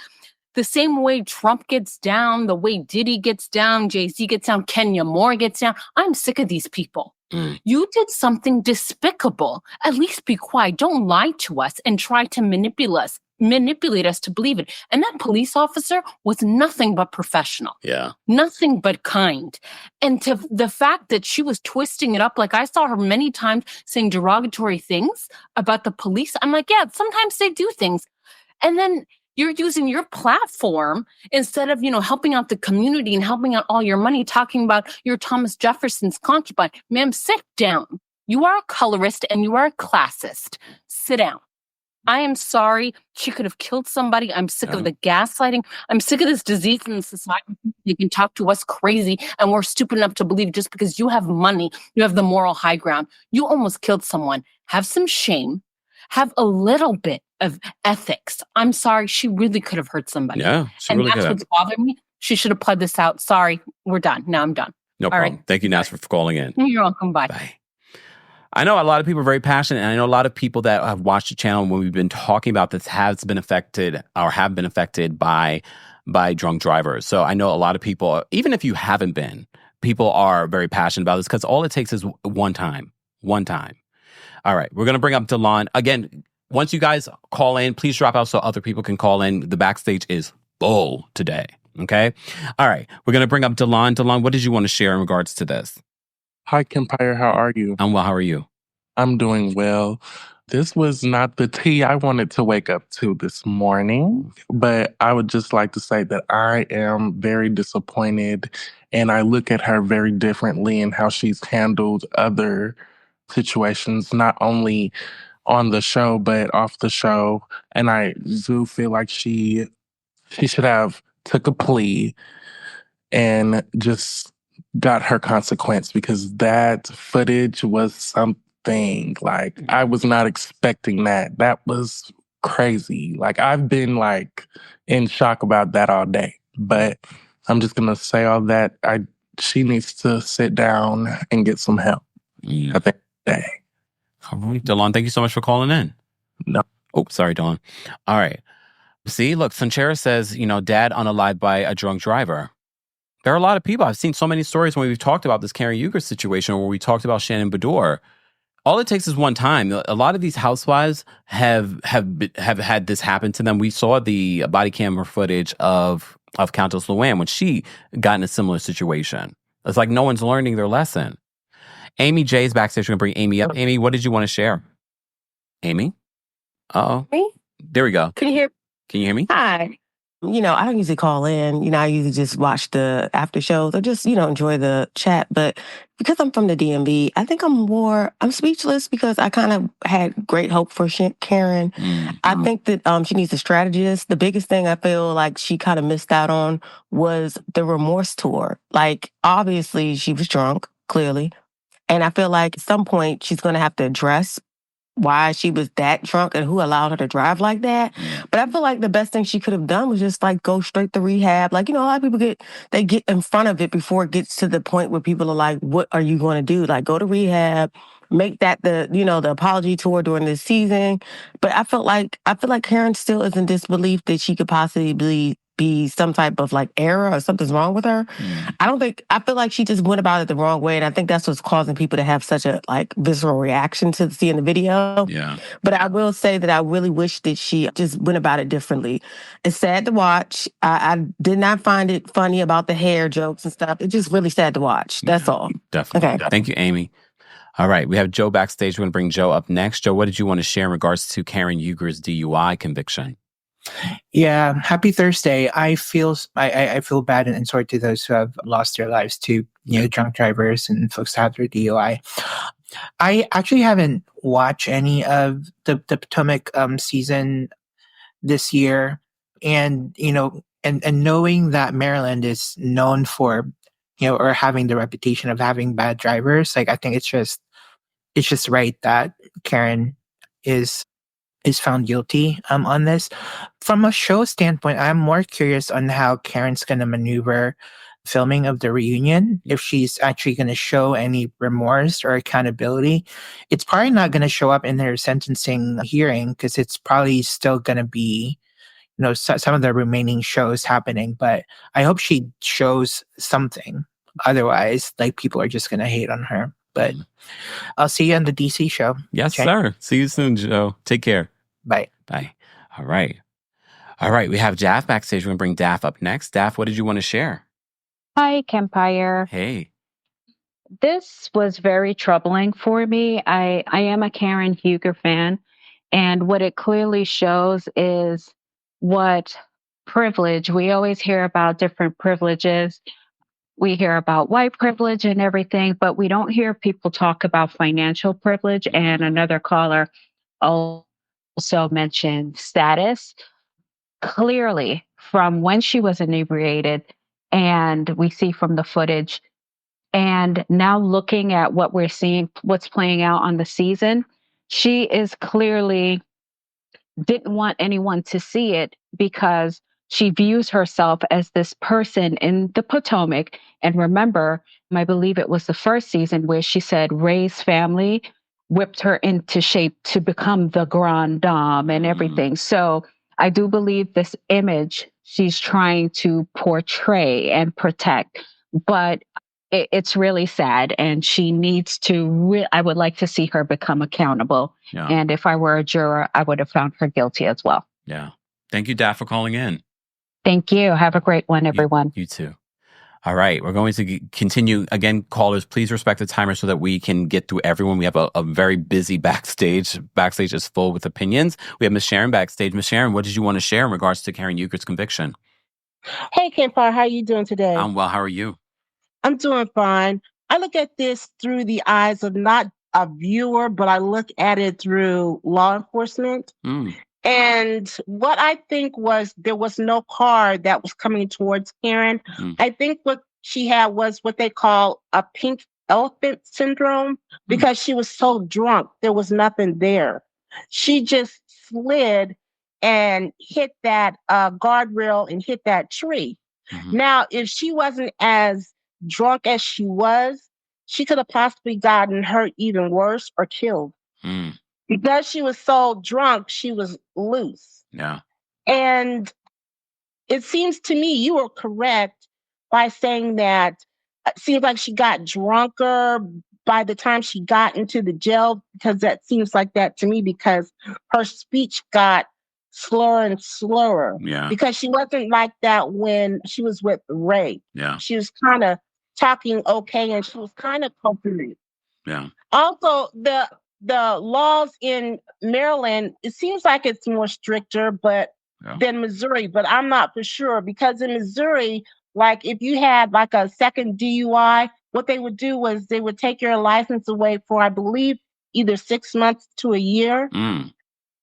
The same way Trump gets down, the way Diddy gets down, Jay-Z gets down, Kenya Moore gets down. I'm sick of these people. You did something despicable. At least be quiet. Don't lie to us and try to manipulate us to believe it. And that police officer was nothing but professional. Yeah. Nothing but kind. And to the fact that she was twisting it up, like I saw her many times saying derogatory things about the police. I'm like, yeah, sometimes they do things. And then you're using your platform instead of, helping out the community and helping out all your money, talking about your Thomas Jefferson's concubine. Ma'am, sit down. You are a colorist and you are a classist. Sit down. I am sorry. She could have killed somebody. I'm sick of the gaslighting. I'm sick of this disease in society. You can talk to us crazy and we're stupid enough to believe just because you have money, you have the moral high ground. You almost killed someone. Have some shame. Have a little bit of ethics. I'm sorry. She really could have hurt somebody. Yeah. And that's what's bothering me. She should have pled this out. Sorry. We're done. Now I'm done. No problem. Right. Thank you, Nasra, for calling in. You're welcome. Bye. Bye. I know a lot of people are very passionate, and I know a lot of people that have watched the channel when we've been talking about this have been affected by drunk drivers. So I know a lot of people, even if you haven't been, people are very passionate about this because all it takes is one time. All right, we're going to bring up Delon. Again, once you guys call in, please drop out so other people can call in. The backstage is full today, okay? All right, we're going to bring up Delon. Delon, what did you want to share in regards to this? Hi, Kempire. How are you? I'm well. How are you? I'm doing well. This was not the tea I wanted to wake up to this morning, but I would just like to say that I am very disappointed, and I look at her very differently in how she's handled other situations, not only on the show, but off the show. And I do feel like she should have took a plea and just got her consequence, because that footage was something. Like, I was not expecting that. That was crazy. Like, I've been in shock about that all day. But I'm just gonna say all that. She needs to sit down and get some help. I think today. All right, Delon, thank you so much for calling in. No. Oh, sorry, Delon. All right. See, look, Sanchera says, dad unalived by a drunk driver. There are a lot of people. I've seen so many stories when we've talked about this Karen Huger situation, where we talked about Shannon Bedore. All it takes is one time. A lot of these housewives have had this happen to them. We saw the body camera footage of Countess Luann when she got in a similar situation. It's like no one's learning their lesson. Amy J's backstage. We're going to bring Amy up. Amy, what did you want to share? Amy? Uh-oh. Me? There we go. Can you hear me? Hi. I usually call in. I usually just watch the after shows or just, enjoy the chat. But because I'm from the DMV, I think I'm speechless because I kind of had great hope for Karen. Mm. I think that she needs a strategist. The biggest thing I feel like she kind of missed out on was the remorse tour. Like, obviously, she was drunk, clearly. And I feel like at some point she's going to have to address why she was that drunk and who allowed her to drive like that. But I feel like the best thing she could have done was just like go straight to rehab. Like, a lot of people get in front of it before it gets to the point where people are like, what are you going to do? Like, go to rehab, make that the apology tour during this season. But I feel like Karen still is in disbelief that she could possibly be some type of like error or something's wrong with her. I feel like she just went about it the wrong way. And I think that's what's causing people to have such a like visceral reaction to seeing the video. Yeah. But I will say that I really wish that she just went about it differently. It's sad to watch. I did not find it funny about the hair jokes and stuff. It's just really sad to watch. That's all. Definitely. Okay. Thank you, Amy. All right. We have Joe backstage. We're going to bring Joe up next. Joe, what did you want to share in regards to Karen Uger's DUI conviction? Yeah, happy Thursday. I feel bad and sorry to those who have lost their lives to drunk drivers and folks who have their DUI. I actually haven't watched any of the Potomac season this year, and and knowing that Maryland is known for or having the reputation of having bad drivers, like I think it's just right that Karen is found guilty on this. From a show standpoint, I'm more curious on how Karen's going to maneuver filming of the reunion, if she's actually going to show any remorse or accountability. It's probably not going to show up in her sentencing hearing because it's probably still going to be some of the remaining shows happening, but I hope she shows something. Otherwise, like, people are just going to hate on her. But I'll see you on the DC show. Yes, sir. See you soon, Joe. Take care. Bye. Bye. All right. All right. We have Daff backstage. We're going to bring Daff up next. Daff, what did you want to share? Hi, Kempire. Hey. This was very troubling for me. I am a Karen Huger fan, and what it clearly shows is what privilege. We always hear about different privileges. We hear about white privilege and everything, but we don't hear people talk about financial privilege. And another caller also mentioned status. Clearly, from when she was inebriated, and we see from the footage, and now looking at what we're seeing, what's playing out on the season, she is clearly didn't want anyone to see it because she views herself as this person in the Potomac. And remember, I believe it was the first season where she said Ray's family whipped her into shape to become the Grande Dame and everything. So I do believe this image she's trying to portray and protect, but it's really sad, and she needs to. I would like to see her become accountable. Yeah. And if I were a juror, I would have found her guilty as well. Yeah. Thank you, Daff, for calling in. Thank you. Have a great one, everyone. You too. All right. We're going to continue. Again, callers, please respect the timer so that we can get through everyone. We have a very busy backstage. Backstage is full with opinions. We have Miss Sharon backstage. Miss Sharon, what did you want to share in regards to Karen Uger's conviction? Hey, Kempire, how are you doing today? I'm well. How are you? I'm doing fine. I look at this through the eyes of not a viewer, but I look at it through law enforcement. And what I think was there was no car that was coming towards Karen. I think what she had was what they call a pink elephant syndrome because she was so drunk. There was nothing there. She just slid and hit that guardrail and hit that tree. Now, if she wasn't as drunk as she was, she could have possibly gotten hurt even worse or killed. Because she was so drunk, she was loose. Yeah. And it seems to me you were correct by saying that it seems like she got drunker by the time she got into the jail, because that seems like that to me, because her speech got slower and slower. Yeah. Because she wasn't like that when she was with Ray. Yeah. She was kind of talking okay, and she was kind of confused. Yeah. Also, the laws in Maryland, it seems like it's more stricter, than Missouri, but I'm not for sure because in Missouri, like if you had like a second DUI, what they would do was they would take your license away for, I believe, either 6 months to a year.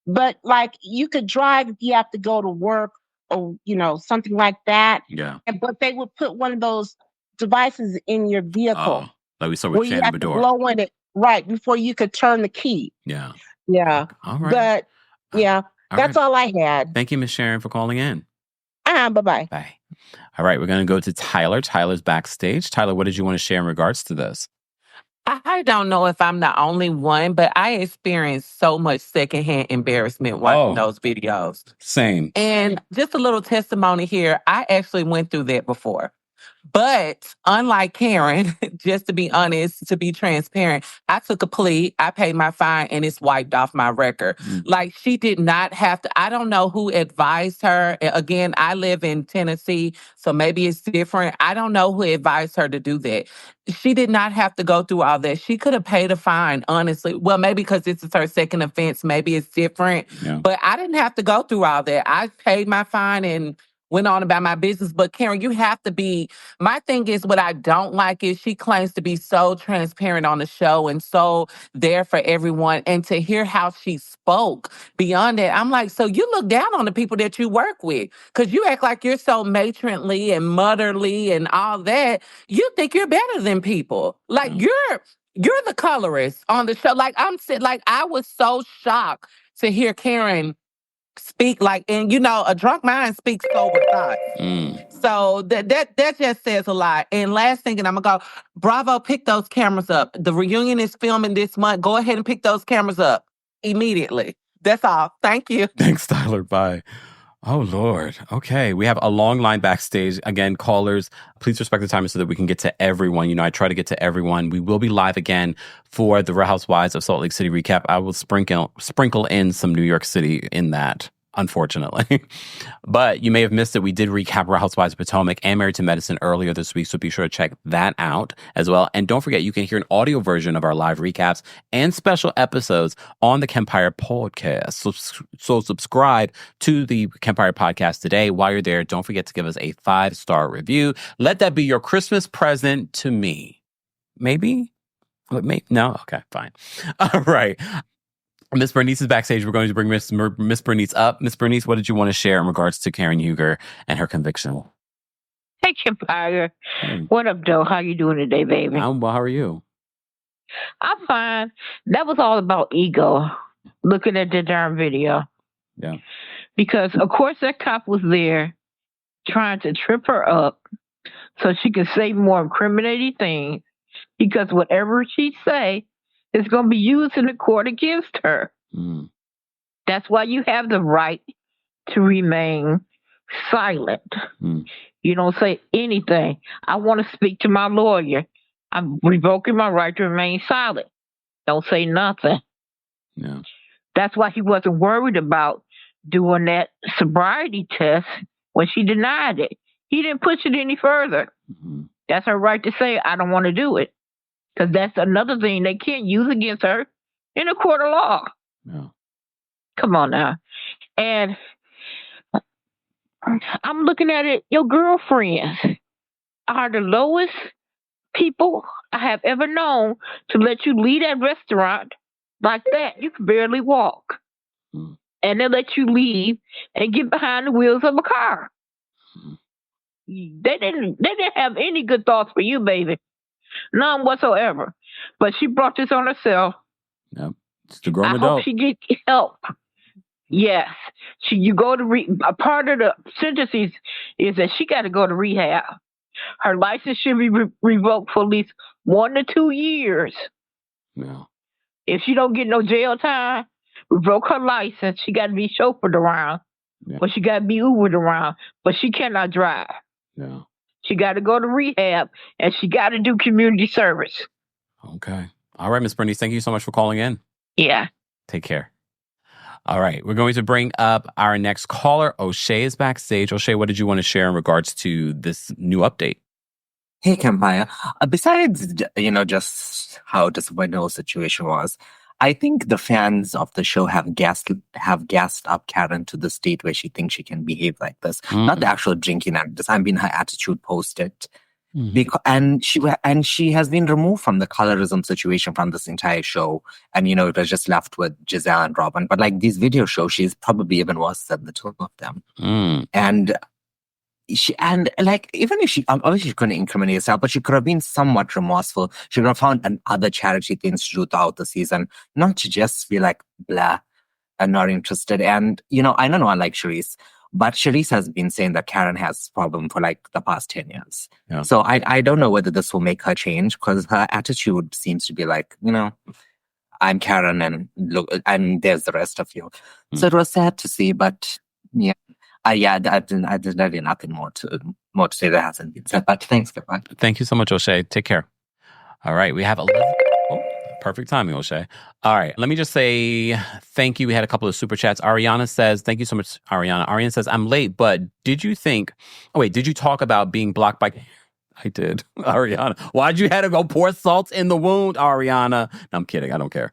But like you could drive if you have to go to work or something like that. Yeah. But they would put one of those devices in your vehicle Like we saw where with you Shannon have to Bedore. blow on it right before you could turn the key. Yeah. Yeah. All right. But yeah, that's all I had. Thank you, Miss Sharon, for calling in. Bye-bye. Bye. All right, we're going to go to Tyler. Tyler's backstage. Tyler, what did you want to share in regards to this? I don't know if I'm the only one, but I experienced so much secondhand embarrassment watching those videos. Same. And just a little testimony here, I actually went through that before. But unlike Karen, just to be honest, to be transparent, I took a plea, I paid my fine, and it's wiped off my record. Like she did not have to, I don't know who advised her. Again, I live in Tennessee, so maybe it's different. I don't know who advised her to do that. She did not have to go through all that. She could have paid a fine, honestly. Well, maybe because this is her second offense, maybe it's different. Yeah. But I didn't have to go through all that. I paid my fine and went on about my business. But Karen, you have to be, my thing is what I don't like is she claims to be so transparent on the show and so there for everyone. And to hear how she spoke beyond that, I'm like, so you look down on the people that you work with because you act like you're so matronly and motherly and all that. You think you're better than people. Like you're the colorist on the show. Like I was so shocked to hear Karen speak and a drunk mind speaks sober thoughts. So that just says a lot. And last thing, and I'm gonna go, Bravo, pick those cameras up. The reunion is filming this month. Go ahead and pick those cameras up immediately. That's all. Thank you. Thanks, Tyler. Bye. Oh, Lord. Okay. We have a long line backstage. Again, callers, please respect the time so that we can get to everyone. I try to get to everyone. We will be live again for the Real Housewives of Salt Lake City recap. I will sprinkle in some New York City in that, unfortunately. But you may have missed it. We did recap Real Housewives of Potomac and Married to Medicine earlier this week, so be sure to check that out as well. And don't forget, you can hear an audio version of our live recaps and special episodes on the Kempire podcast. So subscribe to the Kempire podcast today. While you're there, don't forget to give us a 5-star review. Let that be your Christmas present to me. Maybe? No? Okay, fine. All right. Miss Bernice is backstage. We're going to bring Miss Bernice up. Miss Bernice, what did you want to share in regards to Karen Huger and her conviction? Hey, Kempire. What up, Joe? How you doing today, baby? I'm well. How are you? I'm fine. That was all about ego, looking at the darn video. Yeah. Because, of course, that cop was there trying to trip her up so she could say more incriminating things. Because whatever she say, is going to be used in the court against her. That's why you have the right to remain silent. You don't say anything. I want to speak to my lawyer. I'm revoking my right to remain silent. Don't say nothing. Yeah. That's why he wasn't worried about doing that sobriety test when she denied it. He didn't push it any further. That's her right to say, I don't want to do it. Because that's another thing they can't use against her in a court of law. Yeah. Come on now. And I'm looking at it, your girlfriends are the lowest people I have ever known to let you leave that restaurant like that. You can barely walk. And they let you leave and get behind the wheels of a car. They didn't have any good thoughts for you, baby. None whatsoever. But she brought this on herself. Yep. It's a grown I adult. hope she gets help. Yes. You go to a part of the sentence is that she got to go to rehab. Her license should be revoked for at least 1 to 2 years. Yeah. If she don't get no jail time, revoke her license. She got to be chauffeured around. Yeah. Or she got to be Ubered around. But she cannot drive. Yeah. She got to go to rehab, and she got to do community service. Okay. All right, Miss Bernice, thank you so much for calling in. Yeah. Take care. All right. We're going to bring up our next caller. O'Shea is backstage. O'Shea, what did you want to share in regards to this new update? Hey, Campaya. Besides, just how disappointing the whole situation was, I think the fans of the show have gassed up Karen to the state where she thinks she can behave like this. Not the actual drinking and this. I mean, her attitude post it. And she has been removed from the colorism situation from this entire show, and it was just left with Giselle and Robin. But like these video shows, she's probably even worse than the two of them. And even if she obviously she couldn't incriminate herself, but she could have been somewhat remorseful. She could have found other charity things to do throughout the season, not to just be like blah and not interested. And I don't know, I like Charisse. But Charisse has been saying that Karen has problem for like the past 10 years. Yeah. So I don't know whether this will make her change, because her attitude seems to be like, I'm Karen and look, and there's the rest of you. So it was sad to see, but yeah. I did really nothing more to say that hasn't been said. But thanks, goodbye. Thank you so much, O'Shea. Take care. All right, we have 11. Perfect timing, O'Shea. All right, let me just say thank you. We had a couple of super chats. Ariana says, thank you so much, Ariana. Ariana says, I'm late, but did you talk about being blocked by... I did. Ariana, why'd you have to go pour salt in the wound, Ariana? No, I'm kidding. I don't care.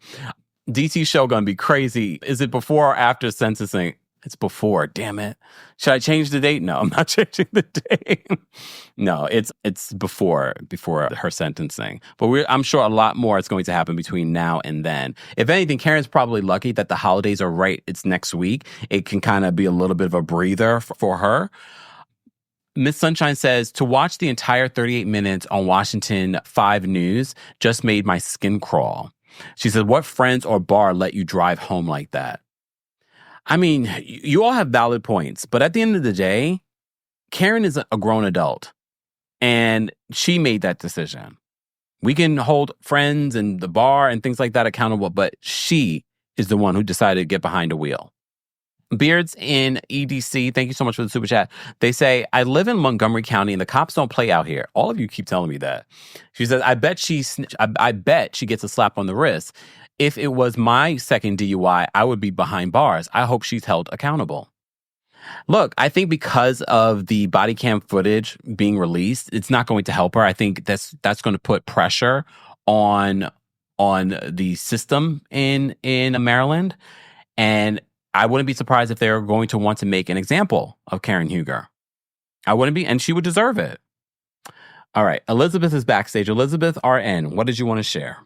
DC show gonna be crazy. Is it before or after sentencing? It's before. Damn it. Should I change the date? No, I'm not changing the date. No, it's before her sentencing. But I'm sure a lot more is going to happen between now and then. If anything, Karen's probably lucky that the holidays are right. It's next week. It can kind of be a little bit of a breather for her. Miss Sunshine says, to watch the entire 38 minutes on Washington 5 News just made my skin crawl. She said, what friends or bar let you drive home like that? I mean, you all have valid points, but at the end of the day, Karen is a grown adult, and she made that decision. We can hold friends and the bar and things like that accountable, but she is the one who decided to get behind a wheel. Beards in EDC, thank you so much for the super chat. They say, I live in Montgomery County and the cops don't play out here. All of you keep telling me that. She says, I bet she gets a slap on the wrist. If it was my second DUI, I would be behind bars. I hope she's held accountable. Look, I think because of the body cam footage being released, it's not going to help her. I think that's going to put pressure on the system in Maryland. And I wouldn't be surprised if they're going to want to make an example of Karen Huger. I wouldn't be, and she would deserve it. All right, Elizabeth is backstage. Elizabeth RN, what did you want to share?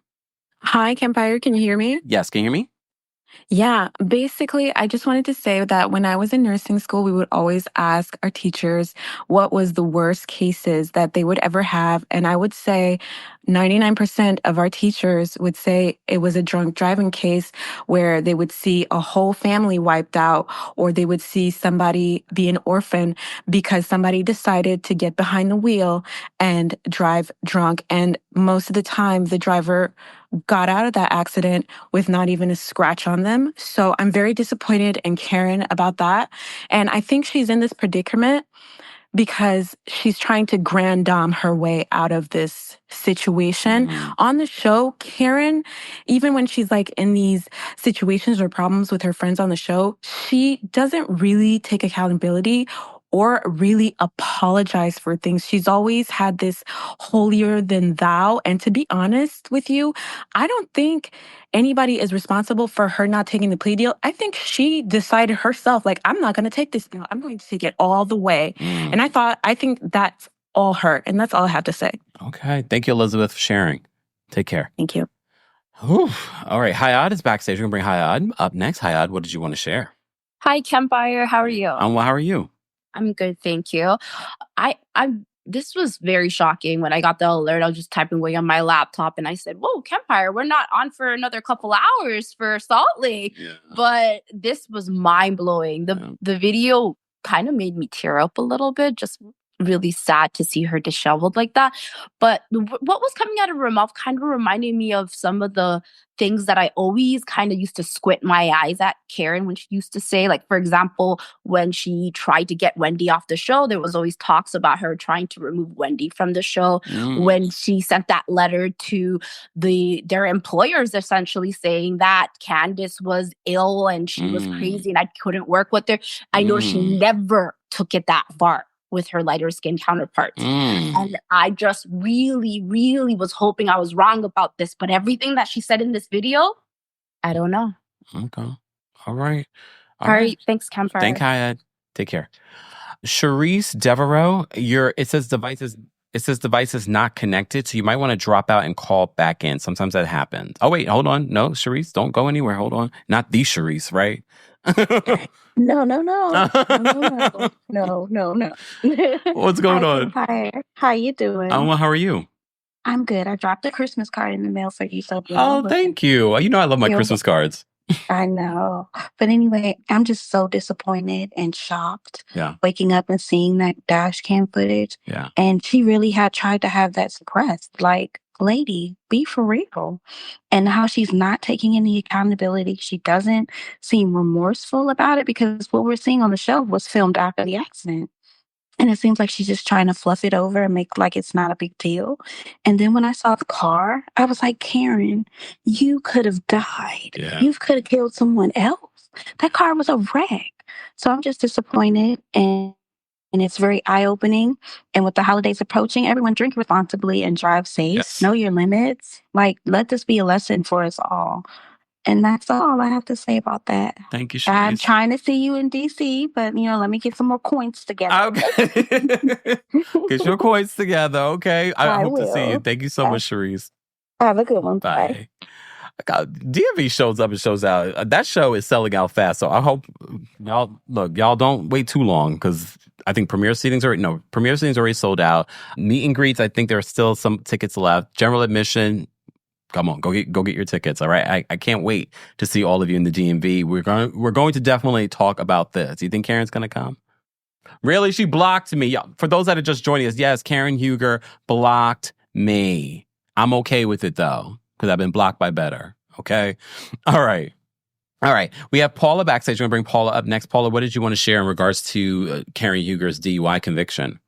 Hi, Campfire. Can you hear me? Yes, can you hear me? Yeah, basically, I just wanted to say that when I was in nursing school, we would always ask our teachers what was the worst cases that they would ever have. And I would say 99% of our teachers would say it was a drunk driving case where they would see a whole family wiped out, or they would see somebody be an orphan because somebody decided to get behind the wheel and drive drunk. And most of the time, the driver got out of that accident with not even a scratch on them. So I'm very disappointed in Karen about that. And I think she's in this predicament because she's trying to Grande Dame her way out of this situation. On the show, Karen, even when she's like in these situations or problems with her friends on the show, she doesn't really take accountability or really apologize for things. She's always had this holier than thou. And to be honest with you, I don't think anybody is responsible for her not taking the plea deal. I think she decided herself, like, I'm not going to take this deal. I'm going to take it all the way. And I think that's all her. And that's all I have to say. Okay. Thank you, Elizabeth, for sharing. Take care. Thank you. Whew. All right. Hayad is backstage. We're going to bring Hayad up next. Hayad, what did you want to share? Hi, Campfire. How are you? Well, how are you? I'm good, thank you. This was very shocking when I got the alert. I was just typing away on my laptop and I said, whoa, Campfire, we're not on for another couple hours for Salt Lake. Yeah. But this was mind-blowing. The video kind of made me tear up a little bit, just really sad to see her disheveled like that. But what was coming out of her mouth kind of reminded me of some of the things that I always kind of used to squint my eyes at Karen when she used to say. Like, for example, when she tried to get Wendy off the show, there was always talks about her trying to remove Wendy from the show. When she sent that letter to their employers, essentially saying that Candace was ill and she was crazy and I couldn't work with her. I know she never took it that far. with her lighter skinned counterparts. And I just really, really was hoping I was wrong about this. But everything that she said in this video, I don't know. Okay. All right. All right. Thanks, Campfire. Thank Hayat. Take care. Charisse Devereaux, it says device is not connected, so you might want to drop out and call back in. Sometimes that happens. Oh wait, hold on. No, Charisse, don't go anywhere. Hold on. Not the Charisse, right? No. What's going on? Hi, how you doing? Well, how are you? I'm good. I dropped a Christmas card in the mail for you. So Thank you. You know I love my Christmas cards. I know. But anyway, I'm just so disappointed and shocked. Yeah. Waking up and seeing that dash cam footage. Yeah. And she really had tried to have that suppressed. Like, lady, be for real. And how she's not taking any accountability. She doesn't seem remorseful about it because what we're seeing on the show was filmed after the accident. And it seems like she's just trying to fluff it over and make like it's not a big deal. And then when I saw the car, I was like, Karen, you could have died. Yeah. You could have killed someone else. That car was a wreck. So I'm just disappointed and it's very eye-opening. And with the holidays approaching, everyone drink responsibly and drive safe. Yes. Know your limits. Like, let this be a lesson for us all. And that's all I have to say about that. Thank you, Charisse. I'm trying to see you in DC, but, let me get some more coins together. Okay. Get your coins together, okay? I hope to see you. will. Thank you so much, Charisse. Have a good one. Bye. God, DMV shows up and shows out. That show is selling out fast, so I hope y'all don't wait too long because I think premiere seating's already sold out. Meet and greets, I think there are still some tickets left. General admission, come on, go get your tickets. All right, I can't wait to see all of you in the DMV. We're going to definitely talk about this. Do you think Karen's gonna come? Really, she blocked me. For those that are just joining us, yes, Karen Huger blocked me. I'm okay with it though because I've been blocked by better. Okay, all right. We have Paula backstage. We're gonna bring Paula up next. Paula, what did you want to share in regards to Karen Huger's DUI conviction?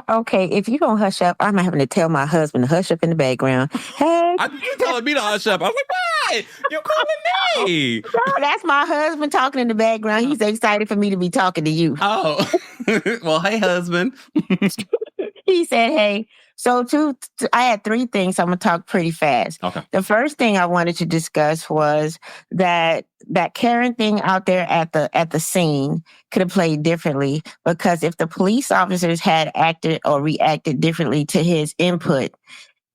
Okay, if you don't hush up, I'm having to tell my husband to hush up in the background. Hey, you're telling me to hush up. I was like, why? You're calling me. No, that's my husband talking in the background. He's excited for me to be talking to you. Oh, well, hey, husband. He said, hey. So I had three things. I'm going to talk pretty fast. Okay. The first thing I wanted to discuss was that Karen thing out there at the scene could have played differently because if the police officers had acted or reacted differently to his input,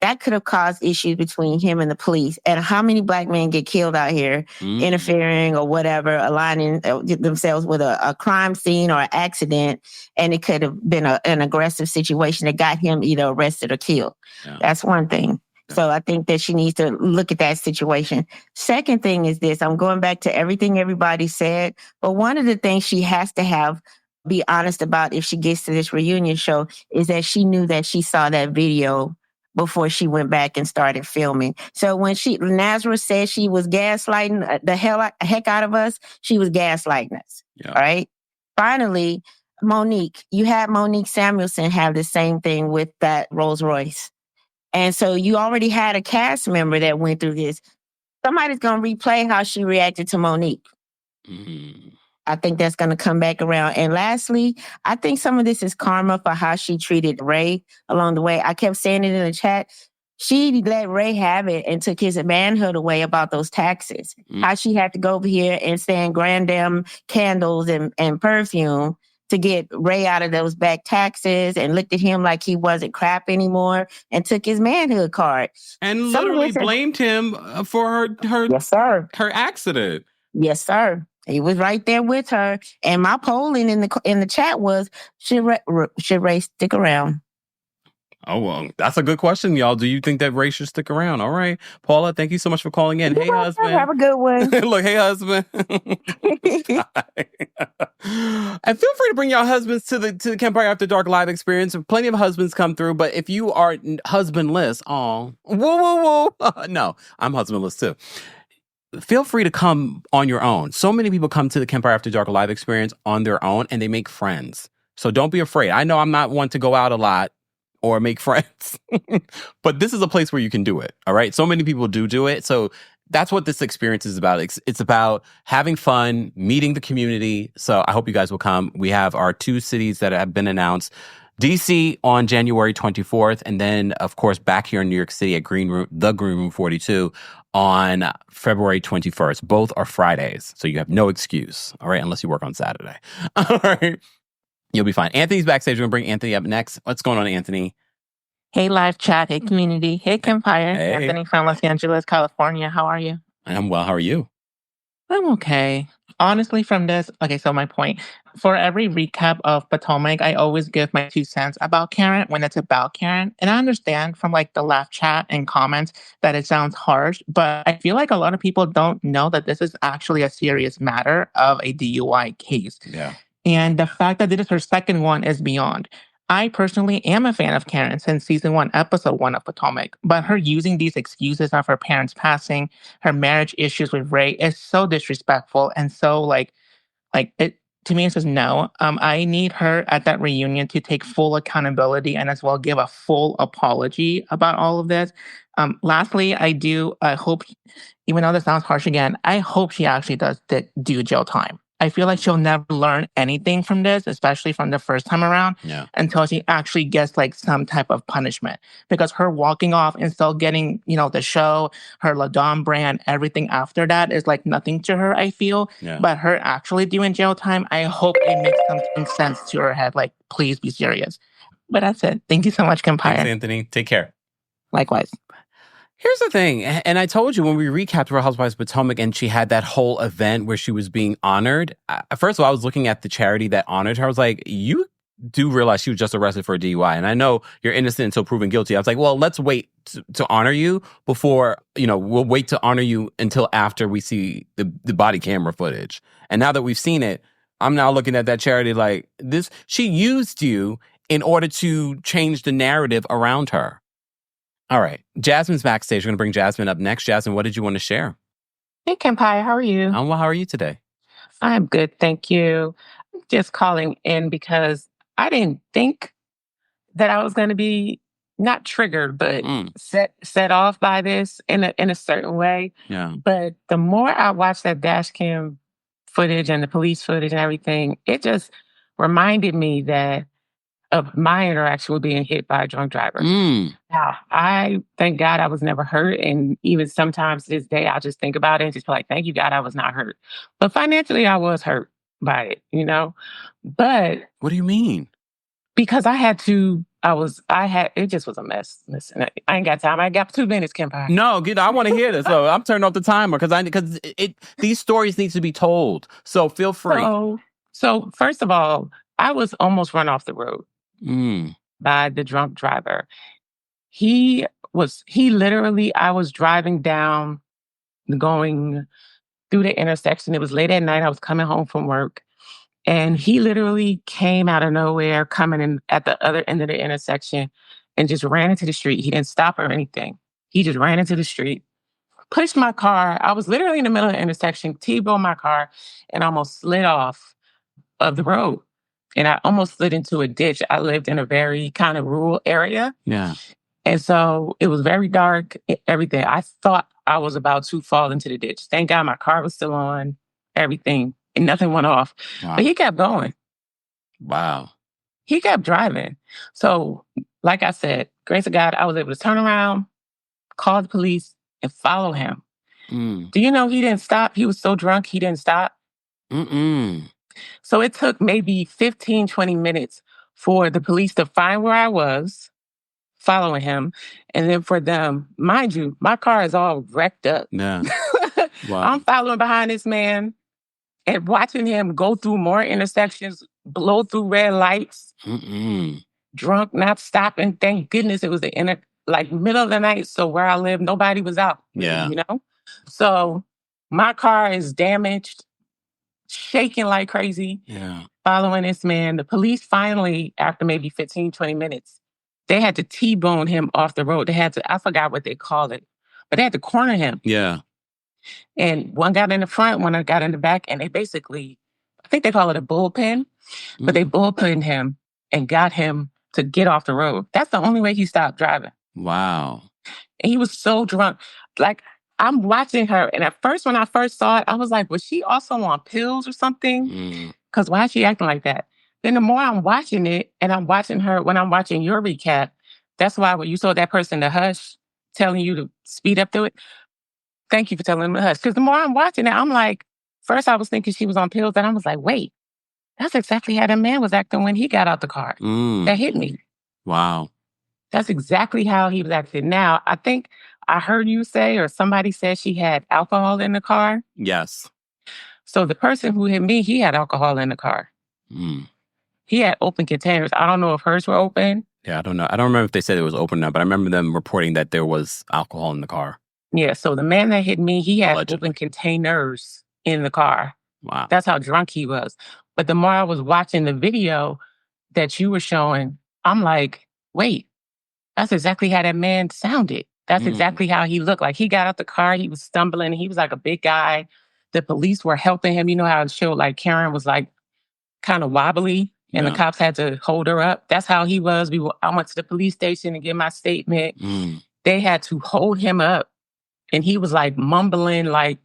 that could have caused issues between him and the police. And how many black men get killed out here interfering or whatever, aligning themselves with a crime scene or an accident, and it could have been an aggressive situation that got him either arrested or killed. Yeah. That's one thing. Yeah. So I think that she needs to look at that situation. Second thing is this. I'm going back to everything everybody said, but one of the things she has to be honest about if she gets to this reunion show is that she knew that she saw that video before she went back and started filming. So when Nazareth said she was gaslighting the heck out of us, she was gaslighting us. Yeah. All right. Finally, Monique, you had Monique Samuelson have the same thing with that Rolls Royce. And so you already had a cast member that went through this. Somebody's going to replay how she reacted to Monique. Mm-hmm. I think that's going to come back around. And lastly, I think some of this is karma for how she treated Ray along the way. I kept saying it in the chat. She let Ray have it and took his manhood away about those taxes. How she had to go over here and stand Grande Dame candles and perfume to get Ray out of those back taxes and looked at him like he wasn't crap anymore and took his manhood card. And literally blamed him for her yes, sir. Her accident. Yes, sir. He was right there with her. And my polling in the chat was, should Ray stick around? Oh, well, that's a good question, y'all. Do you think that Ray should stick around? All right. Paula, thank you so much for calling in. Hey, husband. Have a good one. Look, hey, husband. And feel free to bring your husbands to the Campfire After Dark live experience. Plenty of husbands come through, but if you are husbandless, whoa. No, I'm husbandless too. Feel free to come on your own. So many people come to the Campfire After Dark live experience on their own and they make friends. So don't be afraid. I know I'm not one to go out a lot or make friends, but this is a place where you can do it. All right. So many people do it. So that's what this experience is about. It's about having fun, meeting the community. So I hope you guys will come. We have our 2 cities that have been announced. DC on January 24th, and then, of course, back here in New York City at the Green Room 42 on February 21st. Both are Fridays, so you have no excuse, all right, unless you work on Saturday. All right, you'll be fine. Anthony's backstage. We're going to bring Anthony up next. What's going on, Anthony? Hey, live chat. Hey, community. Hey, Empire. Hey. Anthony from Los Angeles, California. How are you? I'm well. How are you? I'm okay. Honestly, from this, okay, so my point. For every recap of Potomac, I always give my 2 cents about Karen when it's about Karen. And I understand from like the live chat and comments that it sounds harsh, but I feel like a lot of people don't know that this is actually a serious matter of a DUI case. Yeah. And the fact that this is her second one is beyond. I personally am a fan of Karen since season 1, episode 1 of Potomac, but her using these excuses of her parents passing, her marriage issues with Ray is so disrespectful and so like it to me. It says no. I need her at that reunion to take full accountability and as well give a full apology about all of this. Lastly, I hope, even though this sounds harsh again, I hope she actually does do jail time. I feel like she'll never learn anything from this, especially from the first time around, until she actually gets like some type of punishment. Because her walking off and still getting, the show, her LaDon brand, everything after that is like nothing to her, I feel. Yeah. But her actually doing jail time, I hope it makes some sense to her head. Like, please be serious. But that's it. Thank you so much, Empire. Thanks, Anthony. Take care. Likewise. Here's the thing, and I told you when we recapped Real Housewives of Potomac and she had that whole event where she was being honored. First of all, I was looking at the charity that honored her. I was like, you do realize she was just arrested for a DUI. And I know you're innocent until proven guilty. I was like, well, let's wait to honor you before, we'll wait to honor you until after we see the body camera footage. And now that we've seen it, I'm now looking at that charity like this. She used you in order to change the narrative around her. All right. Jasmine's backstage. We're going to bring Jasmine up next. Jasmine, what did you want to share? Hey, Empire. How are you? Well, how are you today? I'm good. Thank you. Just calling in because I didn't think that I was going to be not triggered, but set off by this in a certain way. Yeah. But the more I watched that dash cam footage and the police footage and everything, it just reminded me of my interaction with being hit by a drunk driver. Now, I thank God I was never hurt. And even sometimes to this day, I'll just think about it and just be like, thank you, God, I was not hurt. But financially, I was hurt by it, But what do you mean? Because it just was a mess. Listen, I ain't got time. I got 2 minutes, Kempa. No, I want to hear this. So I'm turning off the timer because these stories need to be told. So feel free. So first of all, I was almost run off the road by the drunk driver. I was driving down, going through the intersection. It was late at night. I was coming home from work. And he literally came out of nowhere, coming in at the other end of the intersection and just ran into the street. He didn't stop or anything. He just ran into the street, pushed my car. I was literally in the middle of the intersection, T-boned my car, and almost slid off of the road. And I almost slid into a ditch. I lived in a very kind of rural area. Yeah. And so it was very dark, everything. I thought I was about to fall into the ditch. Thank God my car was still on, everything. And nothing went off. Wow. But he kept going. Wow. He kept driving. So, like I said, grace of God, I was able to turn around, call the police, and follow him. Do you know he didn't stop? He was so drunk, he didn't stop. So it took maybe 15, 20 minutes for the police to find where I was, following him. And then for them, mind you, my car is all wrecked up. Yeah. Wow. I'm following behind this man and watching him go through more intersections, blow through red lights, drunk, not stopping. Thank goodness it was middle of the night. So where I live, nobody was out. Yeah. So my car is damaged, shaking like crazy. Yeah. Following this man. The police finally, after maybe 15, 20 minutes, they had to T-bone him off the road. I forgot what they called it, but they had to corner him. Yeah. And one got in the front, one got in the back, and they basically, I think they call it a bullpen, but they bullpenned him and got him to get off the road. That's the only way he stopped driving. Wow. And he was so drunk. Like, I'm watching her, and at first, when I first saw it, I was like, was she also on pills or something? Because why is she acting like that? Then the more I'm watching it, and I'm watching her, when I'm watching your recap, that's why when you saw that person to hush, telling you to speed up through it, thank you for telling them to hush. Because the more I'm watching it, I'm like, first I was thinking she was on pills, and I was like, wait, that's exactly how the man was acting when he got out the car. That hit me. Wow. That's exactly how he was acting. Now, I think I heard you say, or somebody said she had alcohol in the car. Yes. So the person who hit me, he had alcohol in the car. He had open containers. I don't know if hers were open. Yeah, I don't know. I don't remember if they said it was open or not, but I remember them reporting that there was alcohol in the car. Yeah, so the man that hit me, he had open containers in the car. Wow. That's how drunk he was. But the more I was watching the video that you were showing, I'm like, wait, that's exactly how that man sounded. That's exactly how he looked. Like, he got out the car, he was stumbling, he was like a big guy. The police were helping him. You know how it showed like Karen was like kind of wobbly and the cops had to hold her up. That's how he was. I went to the police station to give my statement. They had to hold him up. And he was like mumbling, like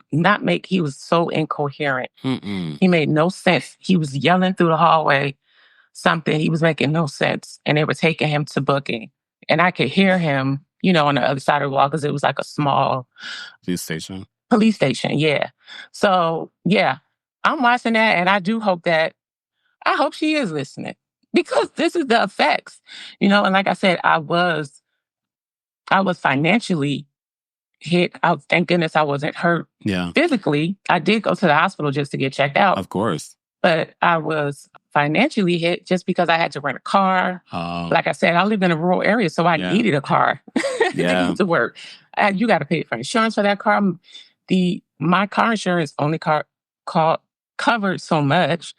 he was so incoherent. He made no sense. He was yelling through the hallway something. He was making no sense. And they were taking him to booking. And I could hear him, on the other side of the wall because it was like a small police station. Police station, yeah. So, yeah, I'm watching that and I hope she is listening because this is the effects, and like I said, I was financially hit. Thank goodness I wasn't hurt physically. I did go to the hospital just to get checked out. Of course. But I was financially hit just because I had to rent a car. Like I said, I live in a rural area, so I needed a car to get to work. You got to pay for insurance for that car. My car insurance only covered so much.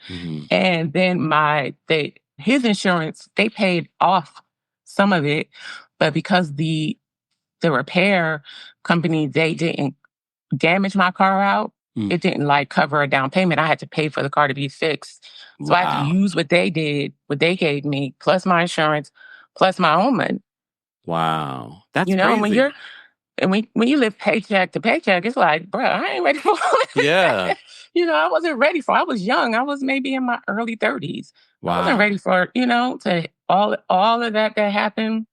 And then his insurance, they paid off some of it. But because the repair company, they didn't damage my car out. It didn't cover a down payment. I had to pay for the car to be fixed. So I had to use what they gave me, plus my insurance, plus my own money. Wow. That's crazy. crazy. When you live paycheck to paycheck, it's like, bro, I ain't ready for it. Yeah. I wasn't ready for it. I was young. I was maybe in my early 30s. Wow. I wasn't ready for it, to all of that happened.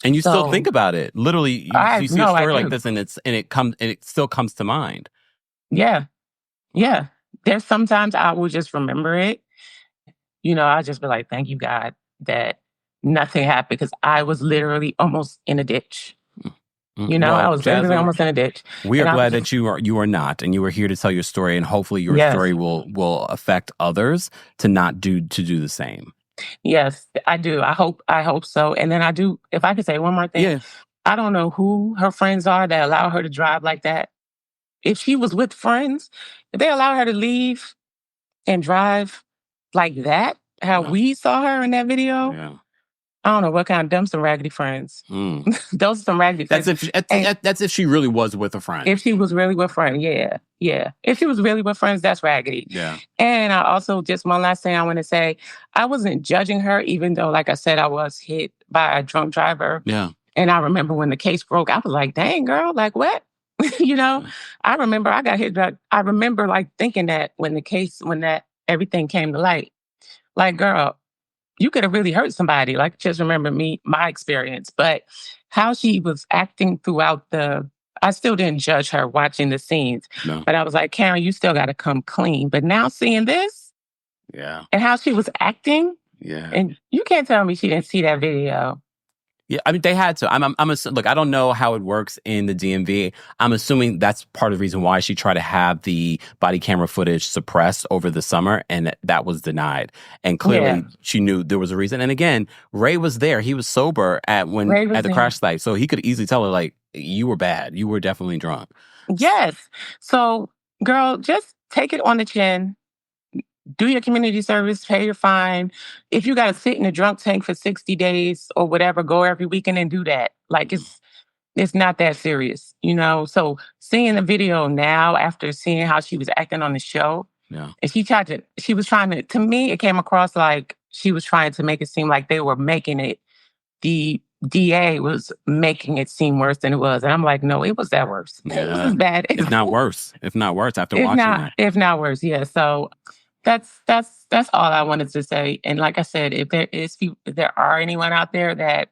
And you still think about it. Literally, you see a story like this and it still comes to mind. Yeah. Yeah. There's sometimes I will just remember it. I'll just be like, thank you, God, that nothing happened because I was literally almost in a ditch. I was literally almost in a ditch. We are glad that you are not, and you are here to tell your story, and hopefully your story will affect others to not do the same. Yes, I do. I hope so. And then I do, if I could say one more thing. I don't know who her friends are that allow her to drive like that. If she was with friends, if they allow her to leave and drive like that, how we saw her in that video, I don't know what kind of some raggedy friends. Those are some raggedy friends. That's if she really was with a friend. If she was really with friends, yeah. If she was really with friends, that's raggedy. Yeah. And I also, just one last thing I want to say, I wasn't judging her, even though, like I said, I was hit by a drunk driver. Yeah. And I remember when the case broke, I was like, dang, girl, like what? I remember I got hit. I remember thinking that when that everything came to light, like, girl, you could have really hurt somebody. Just remember my experience, but how she was acting throughout I still didn't judge her watching the scenes, but I was like, Karen, you still got to come clean. But now seeing this, and how she was acting, and you can't tell me she didn't see that video. Yeah, I mean, they had to. Look, I don't know how it works in the DMV. I'm assuming that's part of the reason why she tried to have the body camera footage suppressed over the summer, and that was denied. And clearly, she knew there was a reason. And again, Ray was there. He was sober at the crash site, so he could easily tell her, you were bad. You were definitely drunk. Yes. So, girl, just take it on the chin. Do your community service, pay your fine. If you got to sit in a drunk tank for 60 days or whatever, go every weekend and do that. It's not that serious, So seeing the video now after seeing how she was acting on the show, and she was trying to me, it came across like she was trying to make it seem like they were making it the DA was making it seem worse than it was. And I'm like, no, it was that worse. It was as bad. If not worse. If not worse after watching it. If not worse, yeah. So that's all I wanted to say. And like I said, if there are anyone out there that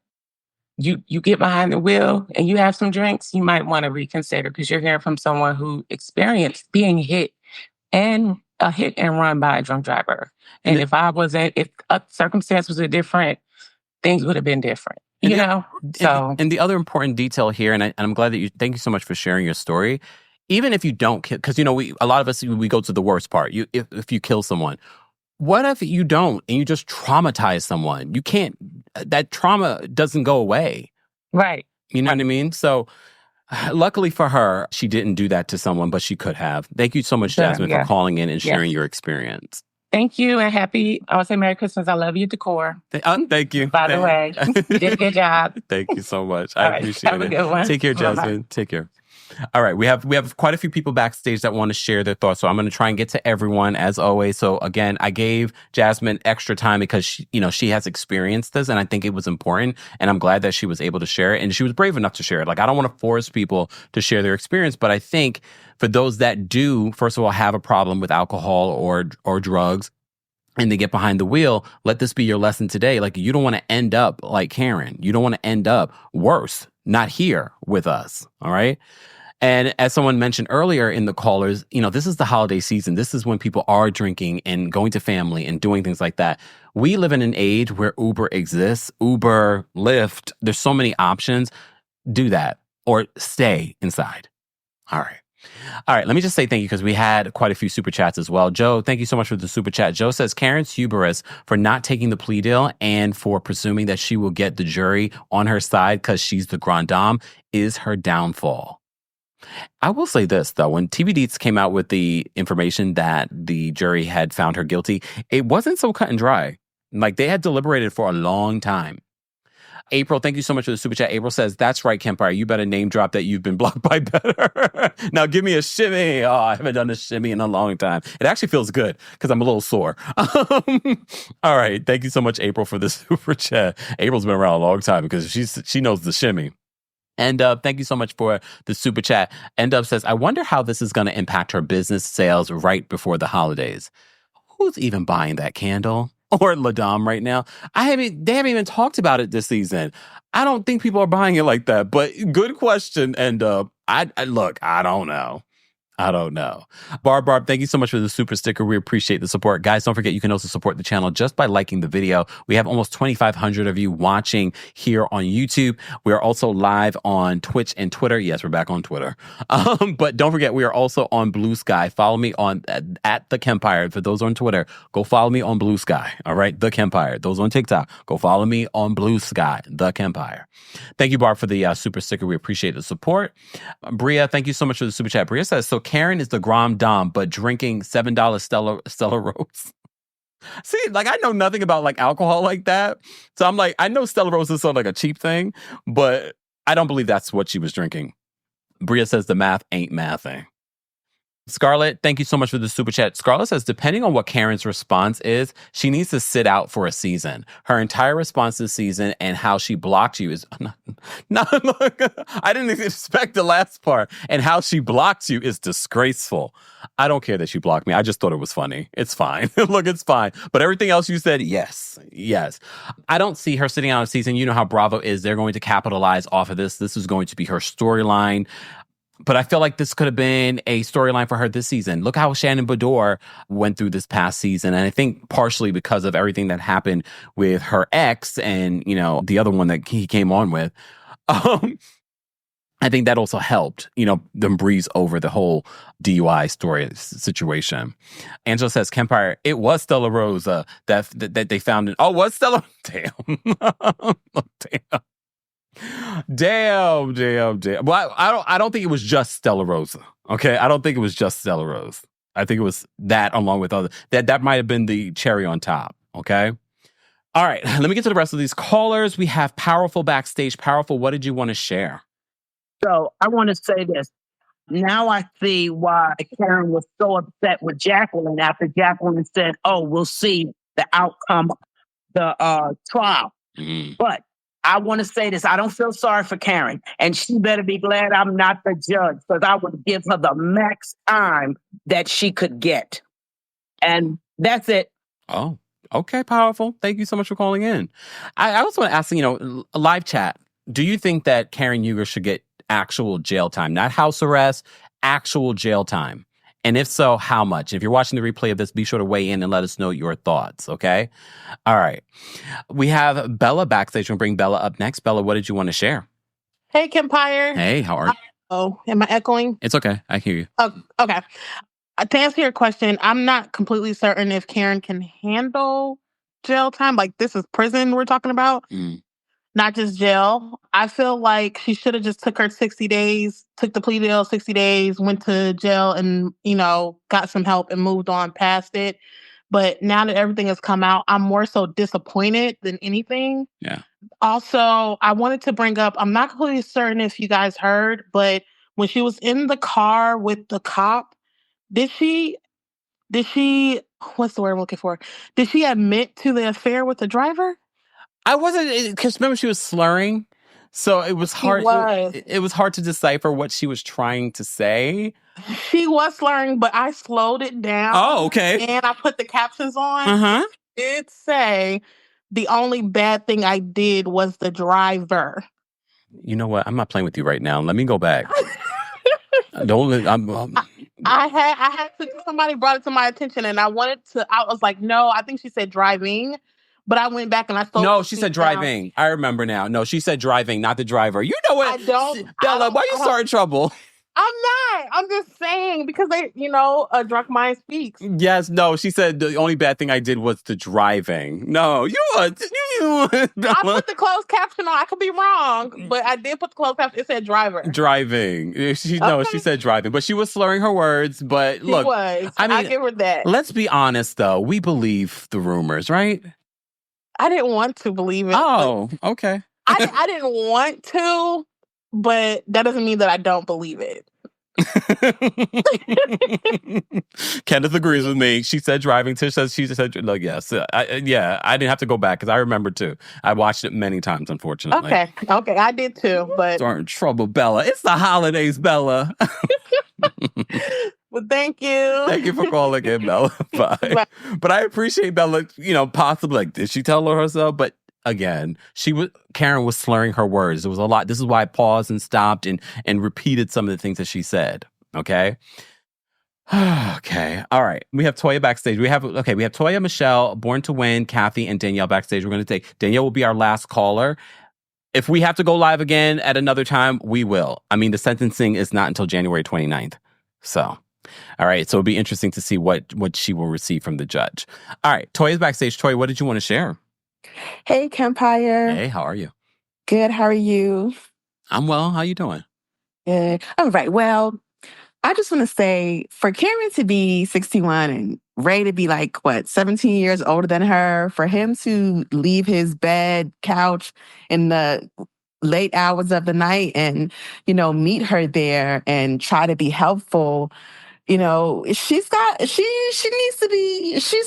you get behind the wheel and you have some drinks, you might want to reconsider because you're hearing from someone who experienced being hit and a hit and run by a drunk driver. And if a circumstance was different, things would have been different. So and the other important detail here, and I'm glad that thank you so much for sharing your story. Even if you don't kill, because a lot of us we go to the worst part. If you kill someone, what if you don't and you just traumatize someone? You can't. That trauma doesn't go away, right? You know what I mean? So, luckily for her, she didn't do that to someone, but she could have. Thank you so much, Jasmine, for calling in and sharing your experience. Thank you and I would say Merry Christmas. I love you, Decor. Thank you. By the way, you did a good job. Thank you so much. I appreciate it. Have a good one. Take care, Jasmine. Take care. All right, we have quite a few people backstage that want to share their thoughts, so I'm going to try and get to everyone as always. So again, I gave Jasmine extra time because she has experienced this, and I think it was important, and I'm glad that she was able to share it, and she was brave enough to share it. Like, I don't want to force people to share their experience, but I think for those that do, first of all, have a problem with alcohol or drugs, and they get behind the wheel, let this be your lesson today. Like, you don't want to end up like Karen. You don't want to end up worse, not here with us. All right. And as someone mentioned earlier in the callers, this is the holiday season. This is when people are drinking and going to family and doing things like that. We live in an age where Uber exists, Uber, Lyft. There's so many options. Do that or stay inside. All right. Let me just say thank you because we had quite a few super chats as well. Joe, thank you so much for the super chat. Joe says Karen's hubris for not taking the plea deal and for presuming that she will get the jury on her side because she's the Grande Dame is her downfall. I will say this, though. When TV Deets came out with the information that the jury had found her guilty, it wasn't so cut and dry. Like, they had deliberated for a long time. April, thank you so much for the super chat. April says, that's right, Kempire. You better name drop that you've been blocked by Better. Now give me a shimmy. Oh, I haven't done a shimmy in a long time. It actually feels good because I'm a little sore. All right. Thank you so much, April, for the super chat. April's been around a long time because she knows the shimmy. And thank you so much for the super chat. End Up says, I wonder how this is going to impact her business sales right before the holidays. Who's even buying that candle? Or La Dame right now? They haven't even talked about it this season. I don't think people are buying it like that. But good question. And I don't know. Barb, thank you so much for the super sticker. We appreciate the support. Guys, don't forget you can also support the channel just by liking the video. We have almost 2,500 of you watching here on YouTube. We are also live on Twitch and Twitter. Yes, we're back on Twitter. But don't forget, we are also on Blue Sky. Follow me on at The Kempire. For those on Twitter, go follow me on Blue Sky. All right, The Kempire. Those on TikTok, go follow me on Blue Sky, The Kempire. Thank you, Barb, for the super sticker. We appreciate the support. Bria, thank you so much for the super chat. Bria says, so Karen is the Grande Dame, but drinking $7 Stella Rose. See, like, I know nothing about like alcohol like that. So I'm like, I know Stella Rose is sort of like a cheap thing, but I don't believe that's what she was drinking. Bria says the math ain't mathing. Scarlett, thank you so much for the super chat. Scarlett says, depending on what Karen's response is, she needs to sit out for a season. Her entire response this season and how she blocked you is look, I didn't expect the last part. And how she blocked you is disgraceful. I don't care that she blocked me. I just thought it was funny. It's fine. Look, it's fine. But everything else you said, yes. I don't see her sitting out a season. You know how Bravo is. They're going to capitalize off of this. This is going to be her storyline. But I feel like this could have been a storyline for her this season. Look how Shannon Bedore went through this past season. And I think partially because of everything that happened with her ex and, the other one that he came on with. I think that also helped, them breeze over the whole DUI story situation. Angela says, Kempire, it was Stella Rose that they found. Was Stella? Damn. Damn. Well, I don't think it was just Stella Rosa. Okay, I don't think it was just Stella Rose. I think it was that along with other that might have been the cherry on top. Okay. All right, let me get to the rest of these callers. We have Powerful backstage. Powerful, what did you want to share? So I want to say this. Now I see why Karen was so upset with Jacqueline after Jacqueline said, "Oh, we'll see the outcome of the trial." But I want to say this. I don't feel sorry for Karen, and she better be glad I'm not the judge, because I would give her the max time that she could get. And that's it. Oh, okay, powerful. Thank you so much for calling in. I also want to ask, a live chat. Do you think that Karen Huger should get actual jail time, not house arrest, actual jail time? And if so, how much? If you're watching the replay of this, be sure to weigh in and let us know your thoughts, okay? All right. We have Bella backstage. We'll bring Bella up next. Bella, what did you want to share? Hey, Kempire. Hey, how are you? Oh, am I echoing? It's okay. I hear you. Oh, okay. To answer your question, I'm not completely certain if Karen can handle jail time. Like, this is prison we're talking about, not just jail. I feel like she should have just took her 60 days, took the plea deal 60 days, went to jail and, got some help and moved on past it. But now that everything has come out, I'm more so disappointed than anything. Yeah. Also, I wanted to bring up, I'm not completely certain if you guys heard, but when she was in the car with the cop, did she, what's the word I'm looking for? Did she admit to the affair with the driver? I wasn't, because remember she was slurring. So it was hard. It was hard to decipher what she was trying to say. She was slurring, but I slowed it down. Oh, okay. And I put the captions on. It did say the only bad thing I did was the driver. You know what? I'm not playing with you right now. Let me go back. Don't. I had to. Somebody brought it to my attention, and I was like, no, I think she said driving. But I went back and I slowed. No, she said driving. Down. I remember now. No, she said driving, not the driver. You know what? Bella, why you starting trouble? I'm not. I'm just saying because a drunk mind speaks. Yes, no, she said the only bad thing I did was the driving. No, you I put the closed caption on. I could be wrong, but I did put the closed caption. It said driver. Driving. She said driving, but she was slurring her words. But look, I give her that. Let's be honest, though. We believe the rumors, right? I didn't want to believe it. Oh, okay. I didn't want to, but that doesn't mean that I don't believe it. Kenneth agrees with me. She said driving. Tish says she said, look, yes. I didn't have to go back because I remember too. I watched it many times, unfortunately. Okay, I did too. But start in trouble, Bella. It's the holidays, Bella. Well, thank you. Thank you for calling in, Bella. Bye. But I appreciate Bella, possibly like, did she tell her herself? But again, Karen was slurring her words. It was a lot. This is why I paused and stopped and repeated some of the things that she said. Okay. Okay. All right. We have Toya backstage. We have Toya, Michelle, Born to Win, Kathy, and Danielle backstage. We're going to take Danielle will be our last caller. If we have to go live again at another time, we will. I mean, the sentencing is not until January 29th. So, all right. So it'll be interesting to see what she will receive from the judge. All right. Toya's backstage. Toya, what did you want to share? Hey, Kempire. Hey, how are you? Good. How are you? I'm well. How you doing? Good. All right. Well, I just want to say for Karen to be 61 and Ray to be 17 years older than her, for him to leave his bed couch in the late hours of the night and, meet her there and try to be helpful, she's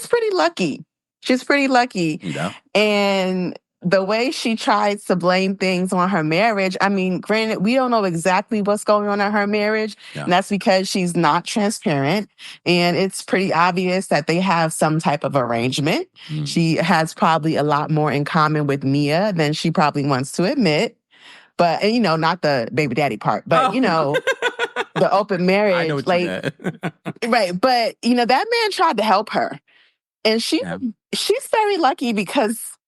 pretty lucky. She's pretty lucky. Yeah. And the way she tries to blame things on her marriage, I mean, granted, we don't know exactly what's going on in her marriage. Yeah. And that's because she's not transparent. And it's pretty obvious that they have some type of arrangement. She has probably a lot more in common with Mia than she probably wants to admit. But, not the baby daddy part, but, the open marriage. I know what you meant. Right. But, that man tried to help her. And she's very lucky because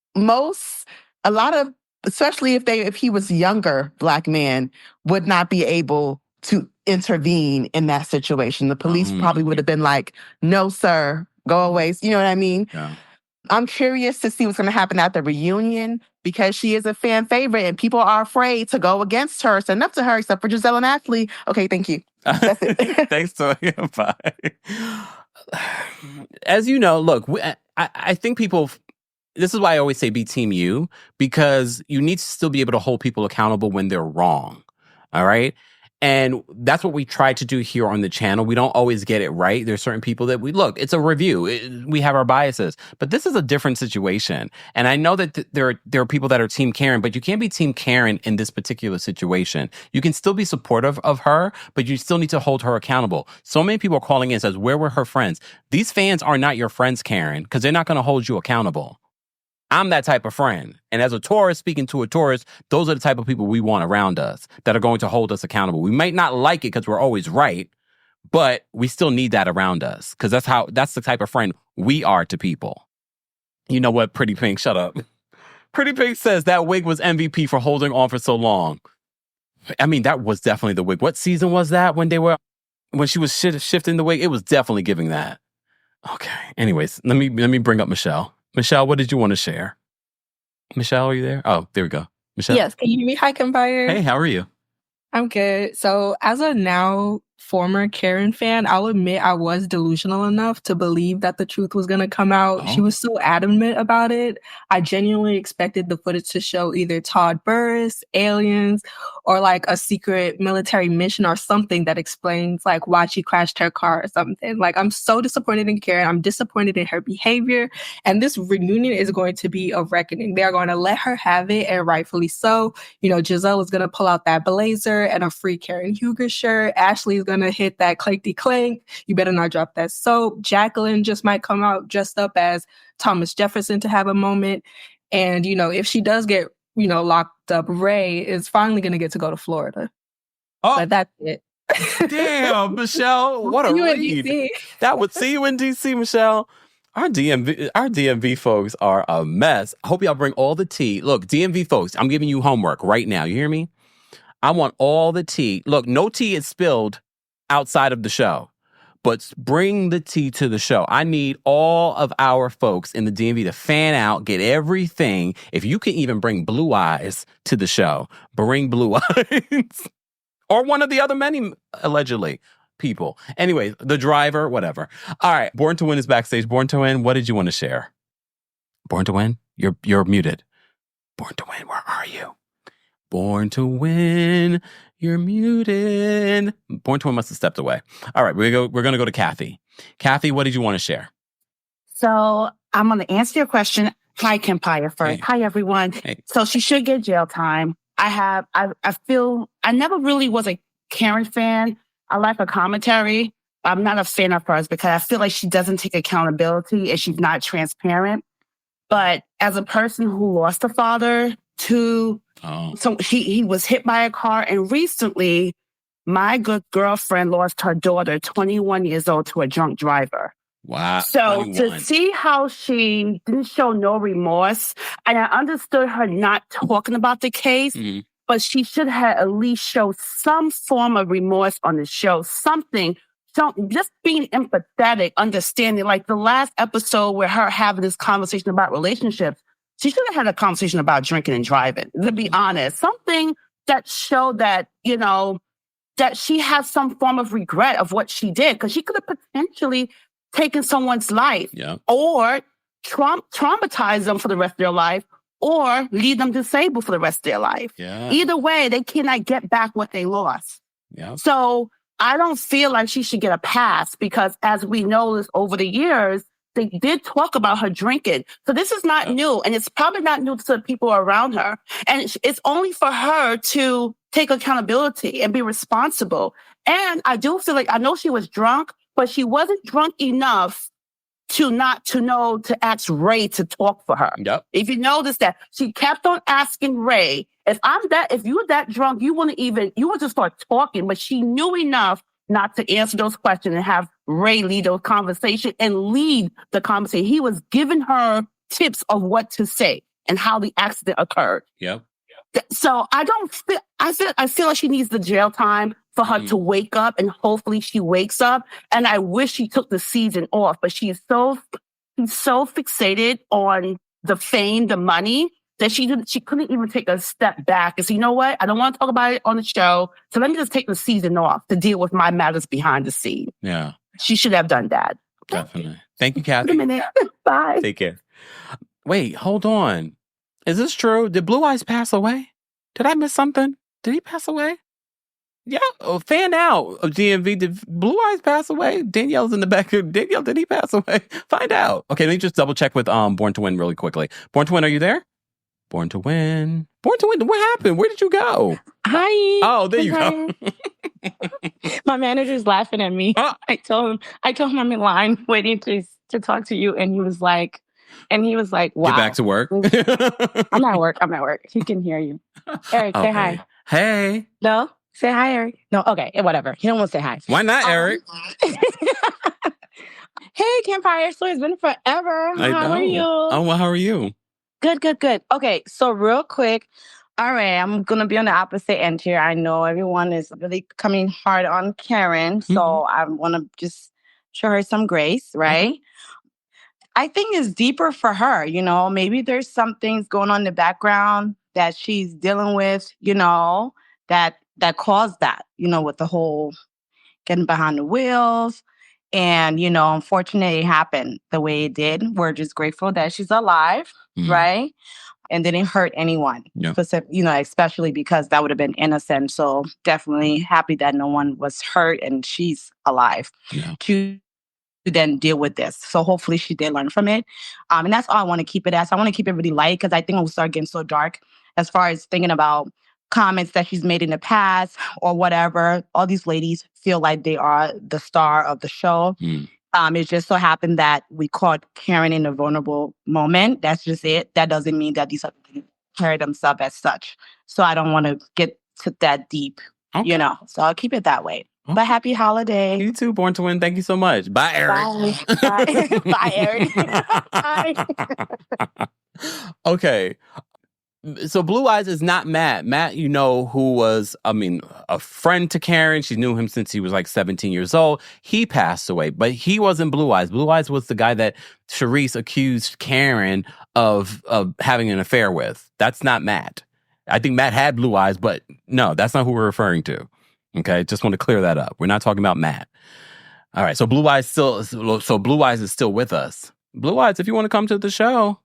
especially if he was younger Black man, would not be able to intervene in that situation. The police probably would have been like, no, sir, go away. You know what I mean? Yeah. I'm curious to see what's going to happen at the reunion because she is a fan favorite and people are afraid to go against her, stand up to her, except for Giselle and Ashley. Okay, thank you. That's it. Thanks, Toya. Bye. As you know, look, I think people... This is why I always say be Team You, because you need to still be able to hold people accountable when they're wrong. All right? And that's what we try to do here on the channel. We don't always get it right. There's certain people that it's a review. We have our biases. But this is a different situation. And I know that there are people that are Team Karen, but you can't be Team Karen in this particular situation. You can still be supportive of her, but you still need to hold her accountable. So many people are calling in and says, where were her friends? These fans are not your friends, Karen, because they're not going to hold you accountable. I'm that type of friend. And as a tourist speaking to a tourist, those are the type of people we want around us that are going to hold us accountable. We might not like it because we're always right, but we still need that around us because that's the type of friend we are to people. You know what, Pretty Pink? Shut up. Pretty Pink says that wig was MVP for holding on for so long. I mean, that was definitely the wig. What season was that when she was shifting the wig? It was definitely giving that. Okay. Anyways, let me bring up Michelle. Michelle, what did you want to share? Michelle, are you there? Oh, there we go. Michelle? Yes. Can you hear me? Hi, Empire. Hey, how are you? I'm good. So, as a now former Karen fan, I'll admit I was delusional enough to believe that the truth was going to come out. Oh. She was so adamant about it. I genuinely expected the footage to show either Todd Burris, aliens, or like a secret military mission or something that explains like why she crashed her car or something. Like, I'm so disappointed in Karen. I'm disappointed in her behavior. And this reunion is going to be a reckoning. They're going to let her have it, and rightfully so. You know, Giselle is going to pull out that blazer and a free Karen Huger shirt. Ashley is going to hit that clanky clank. You better not drop that soap. Jacqueline just might come out dressed up as Thomas Jefferson to have a moment. And, you know, if she does get, you know, locked up, Ray is finally going to get to go to Florida. Oh. But that's it. Damn, Michelle. What a See you in read. DC. That would see you in DC, Michelle. Our DMV folks are a mess. I hope y'all bring all the tea. Look, DMV folks, I'm giving you homework right now. You hear me? I want all the tea. Look, no tea is spilled outside of the show, but bring the tea to the show. I need all of our folks in the DMV to fan out, get everything. If you can even bring Blue Eyes to the show, bring Blue Eyes. Or one of the other many, allegedly, people. Anyway, the driver, whatever. All right, Born to Win is backstage. Born to Win, what did you want to share? Born to Win? You're muted. Born to Win, where are you? Born to Win, you're muted. Born to Win must have stepped away. All right, we're going to go to Kathy. Kathy, what did you want to share? So I'm going to answer your question. Hi, Kempire first. Hey. Hi, everyone. Hey. So she should get jail time. I feel I never really was a Karen fan. I like her commentary. I'm not a fan of hers because I feel like she doesn't take accountability and she's not transparent. But as a person who lost a father to, so he was hit by a car, and recently my good girlfriend lost her daughter, 21 years old, to a drunk driver. Wow. So 21. to see how she didn't show no remorse, and I understood her not talking about the case, but she should have at least showed some form of remorse on the show, something, just being empathetic, understanding. Like the last episode where her having this conversation about relationships, she should have had a conversation about drinking and driving, to be honest. Something that showed that, you know, that she has some form of regret of what she did, because she could have potentially taken someone's life, or traumatize them for the rest of their life, or leave them disabled for the rest of their life. Either way, they cannot get back what they lost. So I don't feel like she should get a pass, because as we know this over the years, they did talk about her drinking. So this is not new, and it's probably not new to the people around her. And it's only for her to take accountability and be responsible. And I do feel like, I know she was drunk, but she wasn't drunk enough to not to know to ask Ray to talk for her. If you notice that, she kept on asking Ray, if you're that drunk, you would just start talking, but she knew enough not to answer those questions and have Ray lead those conversations and lead the conversation. He was giving her tips of what to say and how the accident occurred. So I feel like she needs the jail time for her to wake up, and hopefully she wakes up. And I wish she took the season off, but she's so fixated on the fame, the money, that she couldn't even take a step back and say, you know what? I don't want to talk about it on the show, so let me just take the season off to deal with my matters behind the scene. She should have done that. Definitely. Thank you, Kathy. Wait a minute. Bye. Take care. Wait, hold on. Is this true? Did Blue Eyes pass away? Did I miss something? Did he pass away? Yeah, fan out of DMV. Did Blue Eyes pass away? Danielle's in the back. Danielle, did he pass away? Find out. Okay, let me just double check with Born to Win really quickly. Born to Win, are you there? Born to Win. Born to Win, what happened? Where did you go? Hi. Oh, there you go. My manager's laughing at me. I told him I'm in line waiting to talk to you, and he was like, wow. Get back to work. I'm at work. He can hear you. Eric, say hi. Hey. No? Say hi, Eric. No, okay, whatever. He don't want to say hi. Why not, Eric? Hey, Campfire. So it's been forever. How are you? Oh, well, how are you? Good. Okay, so real quick. All right, I'm going to be on the opposite end here. I know everyone is really coming hard on Karen, so I want to just show her some grace, right? I think it's deeper for her, maybe there's some things going on in the background that she's dealing with, that caused that, with the whole getting behind the wheels. And, unfortunately, it happened the way it did. We're just grateful that she's alive, right? And didn't hurt anyone, especially because that would have been innocent. So definitely happy that no one was hurt and she's alive to then deal with this. So hopefully she did learn from it. And that's all I want to keep it as. I want to keep it really light because I think it will start getting so dark as far as thinking about comments that she's made in the past or whatever. All these ladies feel like they are the star of the show. It just so happened that we caught Karen in a vulnerable moment. That's just it. That doesn't mean that these other ladies carry themselves as such. So I don't want to get to that deep, So I'll keep it that way. But happy holiday. You too, Born to Win. Thank you so much. Bye, Eric. Bye. Bye, Eric. Bye. Okay. So Blue Eyes is not Matt. Matt, who was, a friend to Karen. She knew him since he was like 17 years old. He passed away, but he wasn't Blue Eyes. Blue Eyes was the guy that Charisse accused Karen of having an affair with. That's not Matt. I think Matt had blue eyes, but no, that's not who we're referring to. Okay, just want to clear that up. We're not talking about Matt. All right, so Blue Eyes is still with us. Blue Eyes, if you want to come to the show,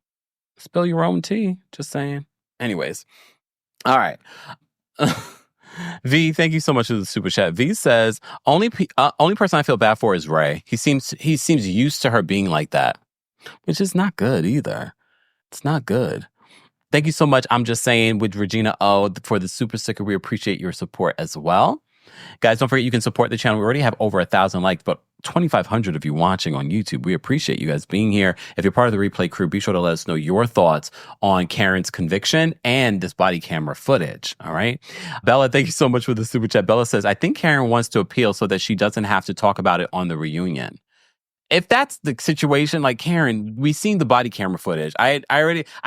spill your own tea. Just saying. Anyways, all right. V, thank you so much for the super chat. V says only person I feel bad for is Ray. He seems used to her being like that, which is not good either. It's not good. Thank you so much. I'm just saying with Regina O for the super sticker. We appreciate your support as well. Guys, don't forget you can support the channel. We already have over 1,000 likes, but 2,500 of you watching on YouTube. We appreciate you guys being here. If you're part of the replay crew, be sure to let us know your thoughts on Karen's conviction and this body camera footage. All right. Bella, thank you so much for the super chat. Bella says, I think Karen wants to appeal so that she doesn't have to talk about it on the reunion. If that's the situation, like Karen, we've seen the body camera footage. I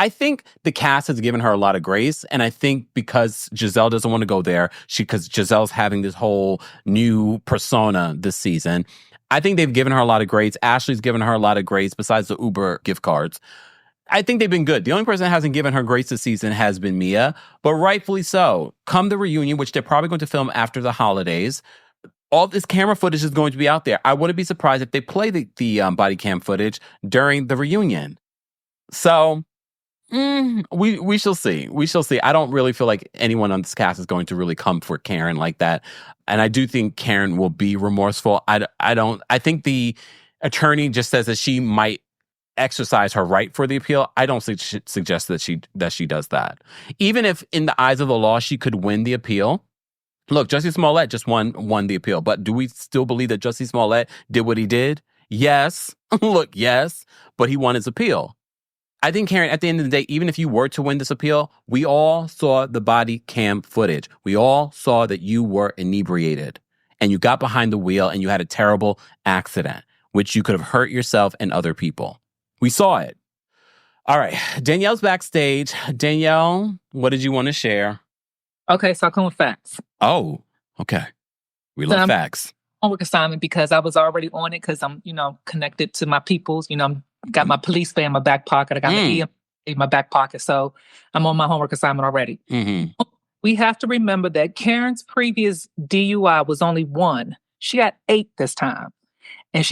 think the cast has given her a lot of grace. And I think because Giselle doesn't want to go there, because Giselle's having this whole new persona this season, I think they've given her a lot of grace. Ashley's given her a lot of grace besides the Uber gift cards. I think they've been good. The only person that hasn't given her grace this season has been Mia, but rightfully so. Come the reunion, which they're probably going to film after the holidays, all this camera footage is going to be out there. I wouldn't be surprised if they play the body cam footage during the reunion. So we shall see. We shall see. I don't really feel like anyone on this cast is going to really come for Karen like that. And I do think Karen will be remorseful. I think the attorney just says that she might exercise her right for the appeal. I don't suggest that she does that. Even if in the eyes of the law she could win the appeal. Look, Jussie Smollett just won the appeal, but do we still believe that Jussie Smollett did what he did? Yes. Look, yes, but he won his appeal. I think, Karen, at the end of the day, even if you were to win this appeal, we all saw the body cam footage. We all saw that you were inebriated and you got behind the wheel and you had a terrible accident, which you could have hurt yourself and other people. We saw it. All right. Danielle's backstage. Danielle, what did you want to share? Okay, so I'll come with facts. Oh, okay. We love facts. Homework assignment because I was already on it because I'm, connected to my peoples. Got my police fan in my back pocket. I got my EM in my back pocket. So I'm on my homework assignment already. Mm-hmm. We have to remember that Karen's previous DUI was only 1. She got 8 this time. And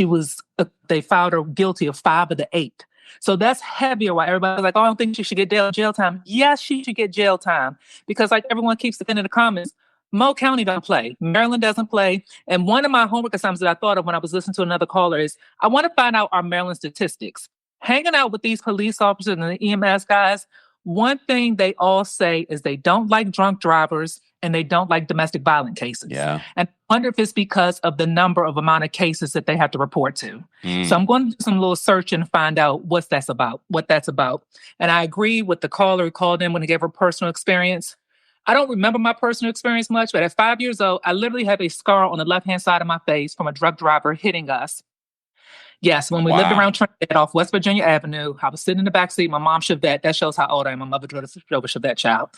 they filed her guilty of 5 of the 8. So that's heavier. Why everybody's like, oh, I don't think she should get jail time. Yes, she should get jail time. Because like everyone keeps defending the comments, Mo County don't play. Maryland doesn't play. And one of my homework assignments that I thought of when I was listening to another caller is I want to find out our Maryland statistics. Hanging out with these police officers and the EMS guys, one thing they all say is they don't like drunk drivers and they don't like domestic violence cases. Yeah. And I wonder if it's because of the amount of cases that they have to report to. So I'm going to do some little search and find out what that's about. And I agree with the caller who called in when he gave her personal experience. I don't remember my personal experience much, but at 5 years old, I literally have a scar on the left-hand side of my face from a drunk driver hitting us. Yes, when we lived around Trinidad off West Virginia Avenue, I was sitting in the backseat, my mom Chevette. That shows how old I am. My mother drove a Chevette child.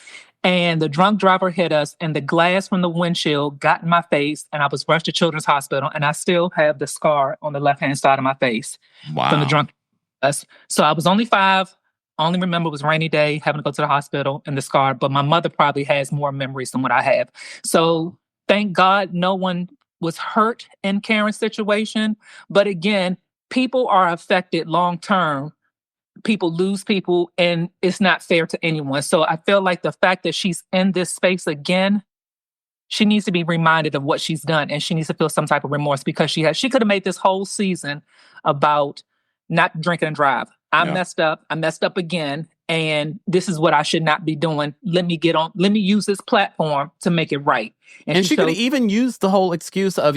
And the drunk driver hit us, and the glass from the windshield got in my face, and I was rushed to Children's Hospital, and I still have the scar on the left-hand side of my face from the drunk. So I was only 5. Only remember it was a rainy day, having to go to the hospital and the scar, but my mother probably has more memories than what I have. So thank God no one was hurt in Karen's situation. But again, people are affected long-term. People lose people, and it's not fair to anyone. So I feel like the fact that she's in this space again, she needs to be reminded of what she's done, and she needs to feel some type of remorse because she could have made this whole season about not drinking and drive. I messed up again, and this is what I should not be doing. Let me use this platform to make it right. And she could have even used the whole excuse of,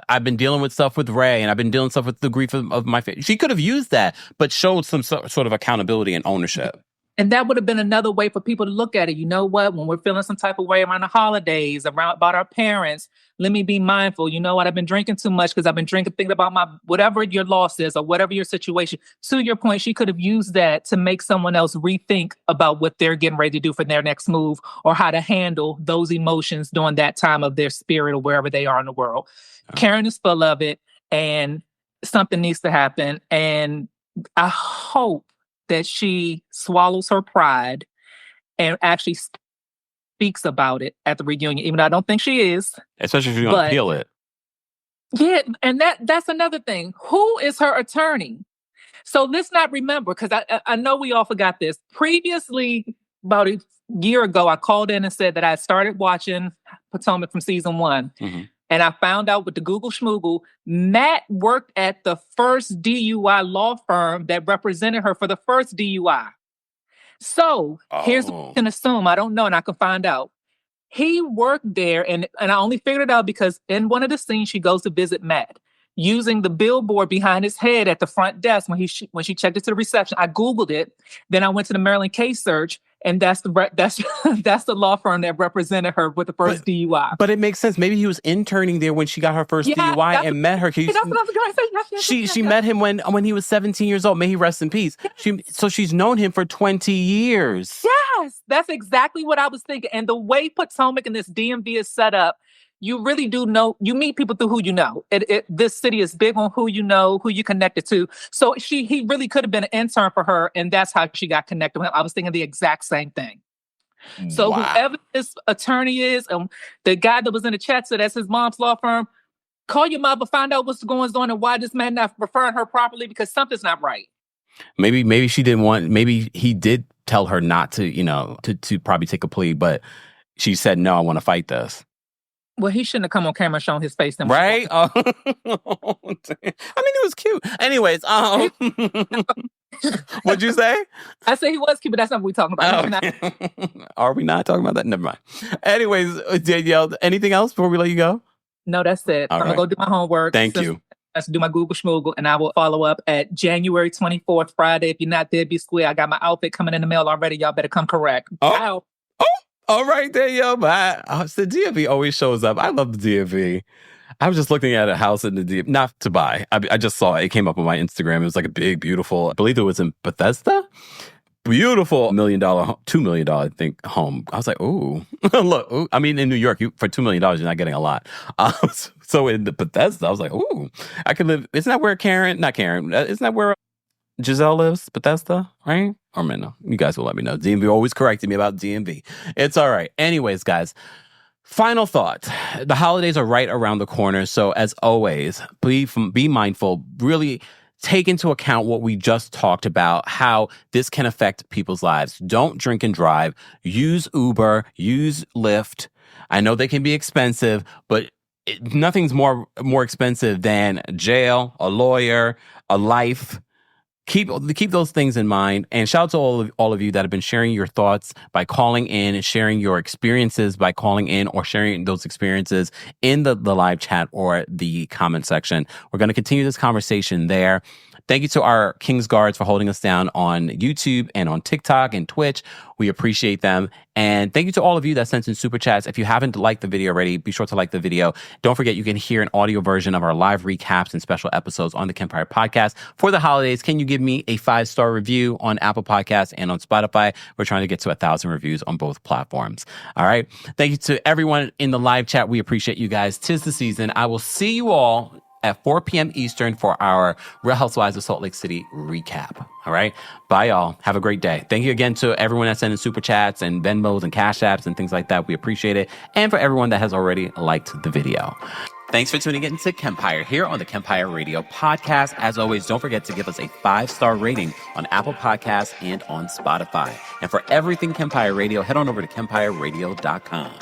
I've been dealing with stuff with Ray and I've been dealing stuff with the grief of my family. She could have used that, but showed some sort of accountability and ownership. And that would have been another way for people to look at it. You know what? When we're feeling some type of way around the holidays, about our parents, let me be mindful. You know what? I've been drinking too much because I've been thinking about whatever your loss is or whatever your situation. To your point, she could have used that to make someone else rethink about what they're getting ready to do for their next move or how to handle those emotions during that time of their spirit or wherever they are in the world. Karen is full of it, and something needs to happen. And I hope that she swallows her pride and actually speaks about it at the reunion, even though I don't think she is. Especially if you're going to appeal it. Yeah, and that's another thing. Who is her attorney? So let's not remember, because I know we all forgot this. Previously, about a year ago, I called in and said that I had started watching Potomac from season 1. Mm-hmm. And I found out with the Google Schmoogle, Matt worked at the first DUI law firm that represented her for the first DUI. So here's what you can assume. I don't know, and I can find out. He worked there, and I only figured it out because in one of the scenes, she goes to visit Matt using the billboard behind his head at the front desk when she checked into the reception. I Googled it. Then I went to the Maryland case search. And that's the law firm that represented her with the first DUI. But it makes sense. Maybe he was interning there when she got her first DUI and met her. That's what I was going to say. She met him when he was 17 years old. May he rest in peace. So she's known him for 20 years. Yes, that's exactly what I was thinking. And the way Potomac and this DMV is set up, you really do know, you meet people through who you know. This city is big on who you know, who you connected to. So he really could have been an intern for her, and that's how she got connected with him. I was thinking the exact same thing. So whoever this attorney is, the guy that was in the chat said that's his mom's law firm, call your mother, find out what's going on and why this man not referring her properly, because something's not right. Maybe she didn't want, maybe he did tell her not to, to probably take a plea, but she said, no, I want to fight this. Well, he shouldn't have come on camera showing his face. Right? I mean, it was cute. Anyways, what'd you say? I said he was cute, but that's not what we're talking about. Are we not talking about that? Never mind. Anyways, Danielle, anything else before we let you go? No, that's it. I'm going to go do my homework. Thank you. Let's do my Google Schmoogle, and I will follow up at January 24th, Friday. If you're not there, be square. I got my outfit coming in the mail already. Y'all better come correct. Wow. All right, there, yo. But the DMV always shows up. I love the DMV. I was just looking at a house in the DMV, not to buy. I just saw it. It came up on my Instagram. It was like a big, beautiful, I believe it was in Bethesda. Beautiful $1 million, $2 million, I think, home. I was like, ooh, look. Ooh. I mean, in New York, for $2 million, you're not getting a lot. So in the Bethesda, I was like, ooh, I could live. Isn't that where isn't that where Giselle lives? Bethesda, right? Or no, you guys will let me know. DMV always correcting me about DMV. It's all right. Anyways, guys, final thought. The holidays are right around the corner. So as always, be mindful. Really take into account what we just talked about, how this can affect people's lives. Don't drink and drive. Use Uber. Use Lyft. I know they can be expensive, but nothing's more expensive than jail, a lawyer, a life. Keep those things in mind. And shout out to all of you that have been sharing your thoughts by calling in and sharing your experiences by calling in or sharing those experiences in the live chat or the comment section. We're going to continue this conversation there. Thank you to our King's Guards for holding us down on YouTube and on TikTok and Twitch. We appreciate them. And thank you to all of you that sent in super chats. If you haven't liked the video already, be sure to like the video. Don't forget, you can hear an audio version of our live recaps and special episodes on the Kempire podcast. For the holidays, can you give me a 5-star review on Apple Podcasts and on Spotify? We're trying to get to 1,000 reviews on both platforms. All right. Thank you to everyone in the live chat. We appreciate you guys. 'Tis the season. I will see you all at 4 p.m. Eastern for our Real Housewives of Salt Lake City recap. All right? Bye, y'all. Have a great day. Thank you again to everyone that sent in super chats and Venmos and Cash Apps and things like that. We appreciate it. And for everyone that has already liked the video. Thanks for tuning in to Kempire here on the Kempire Radio podcast. As always, don't forget to give us a 5-star rating on Apple Podcasts and on Spotify. And for everything Kempire Radio, head on over to KempireRadio.com.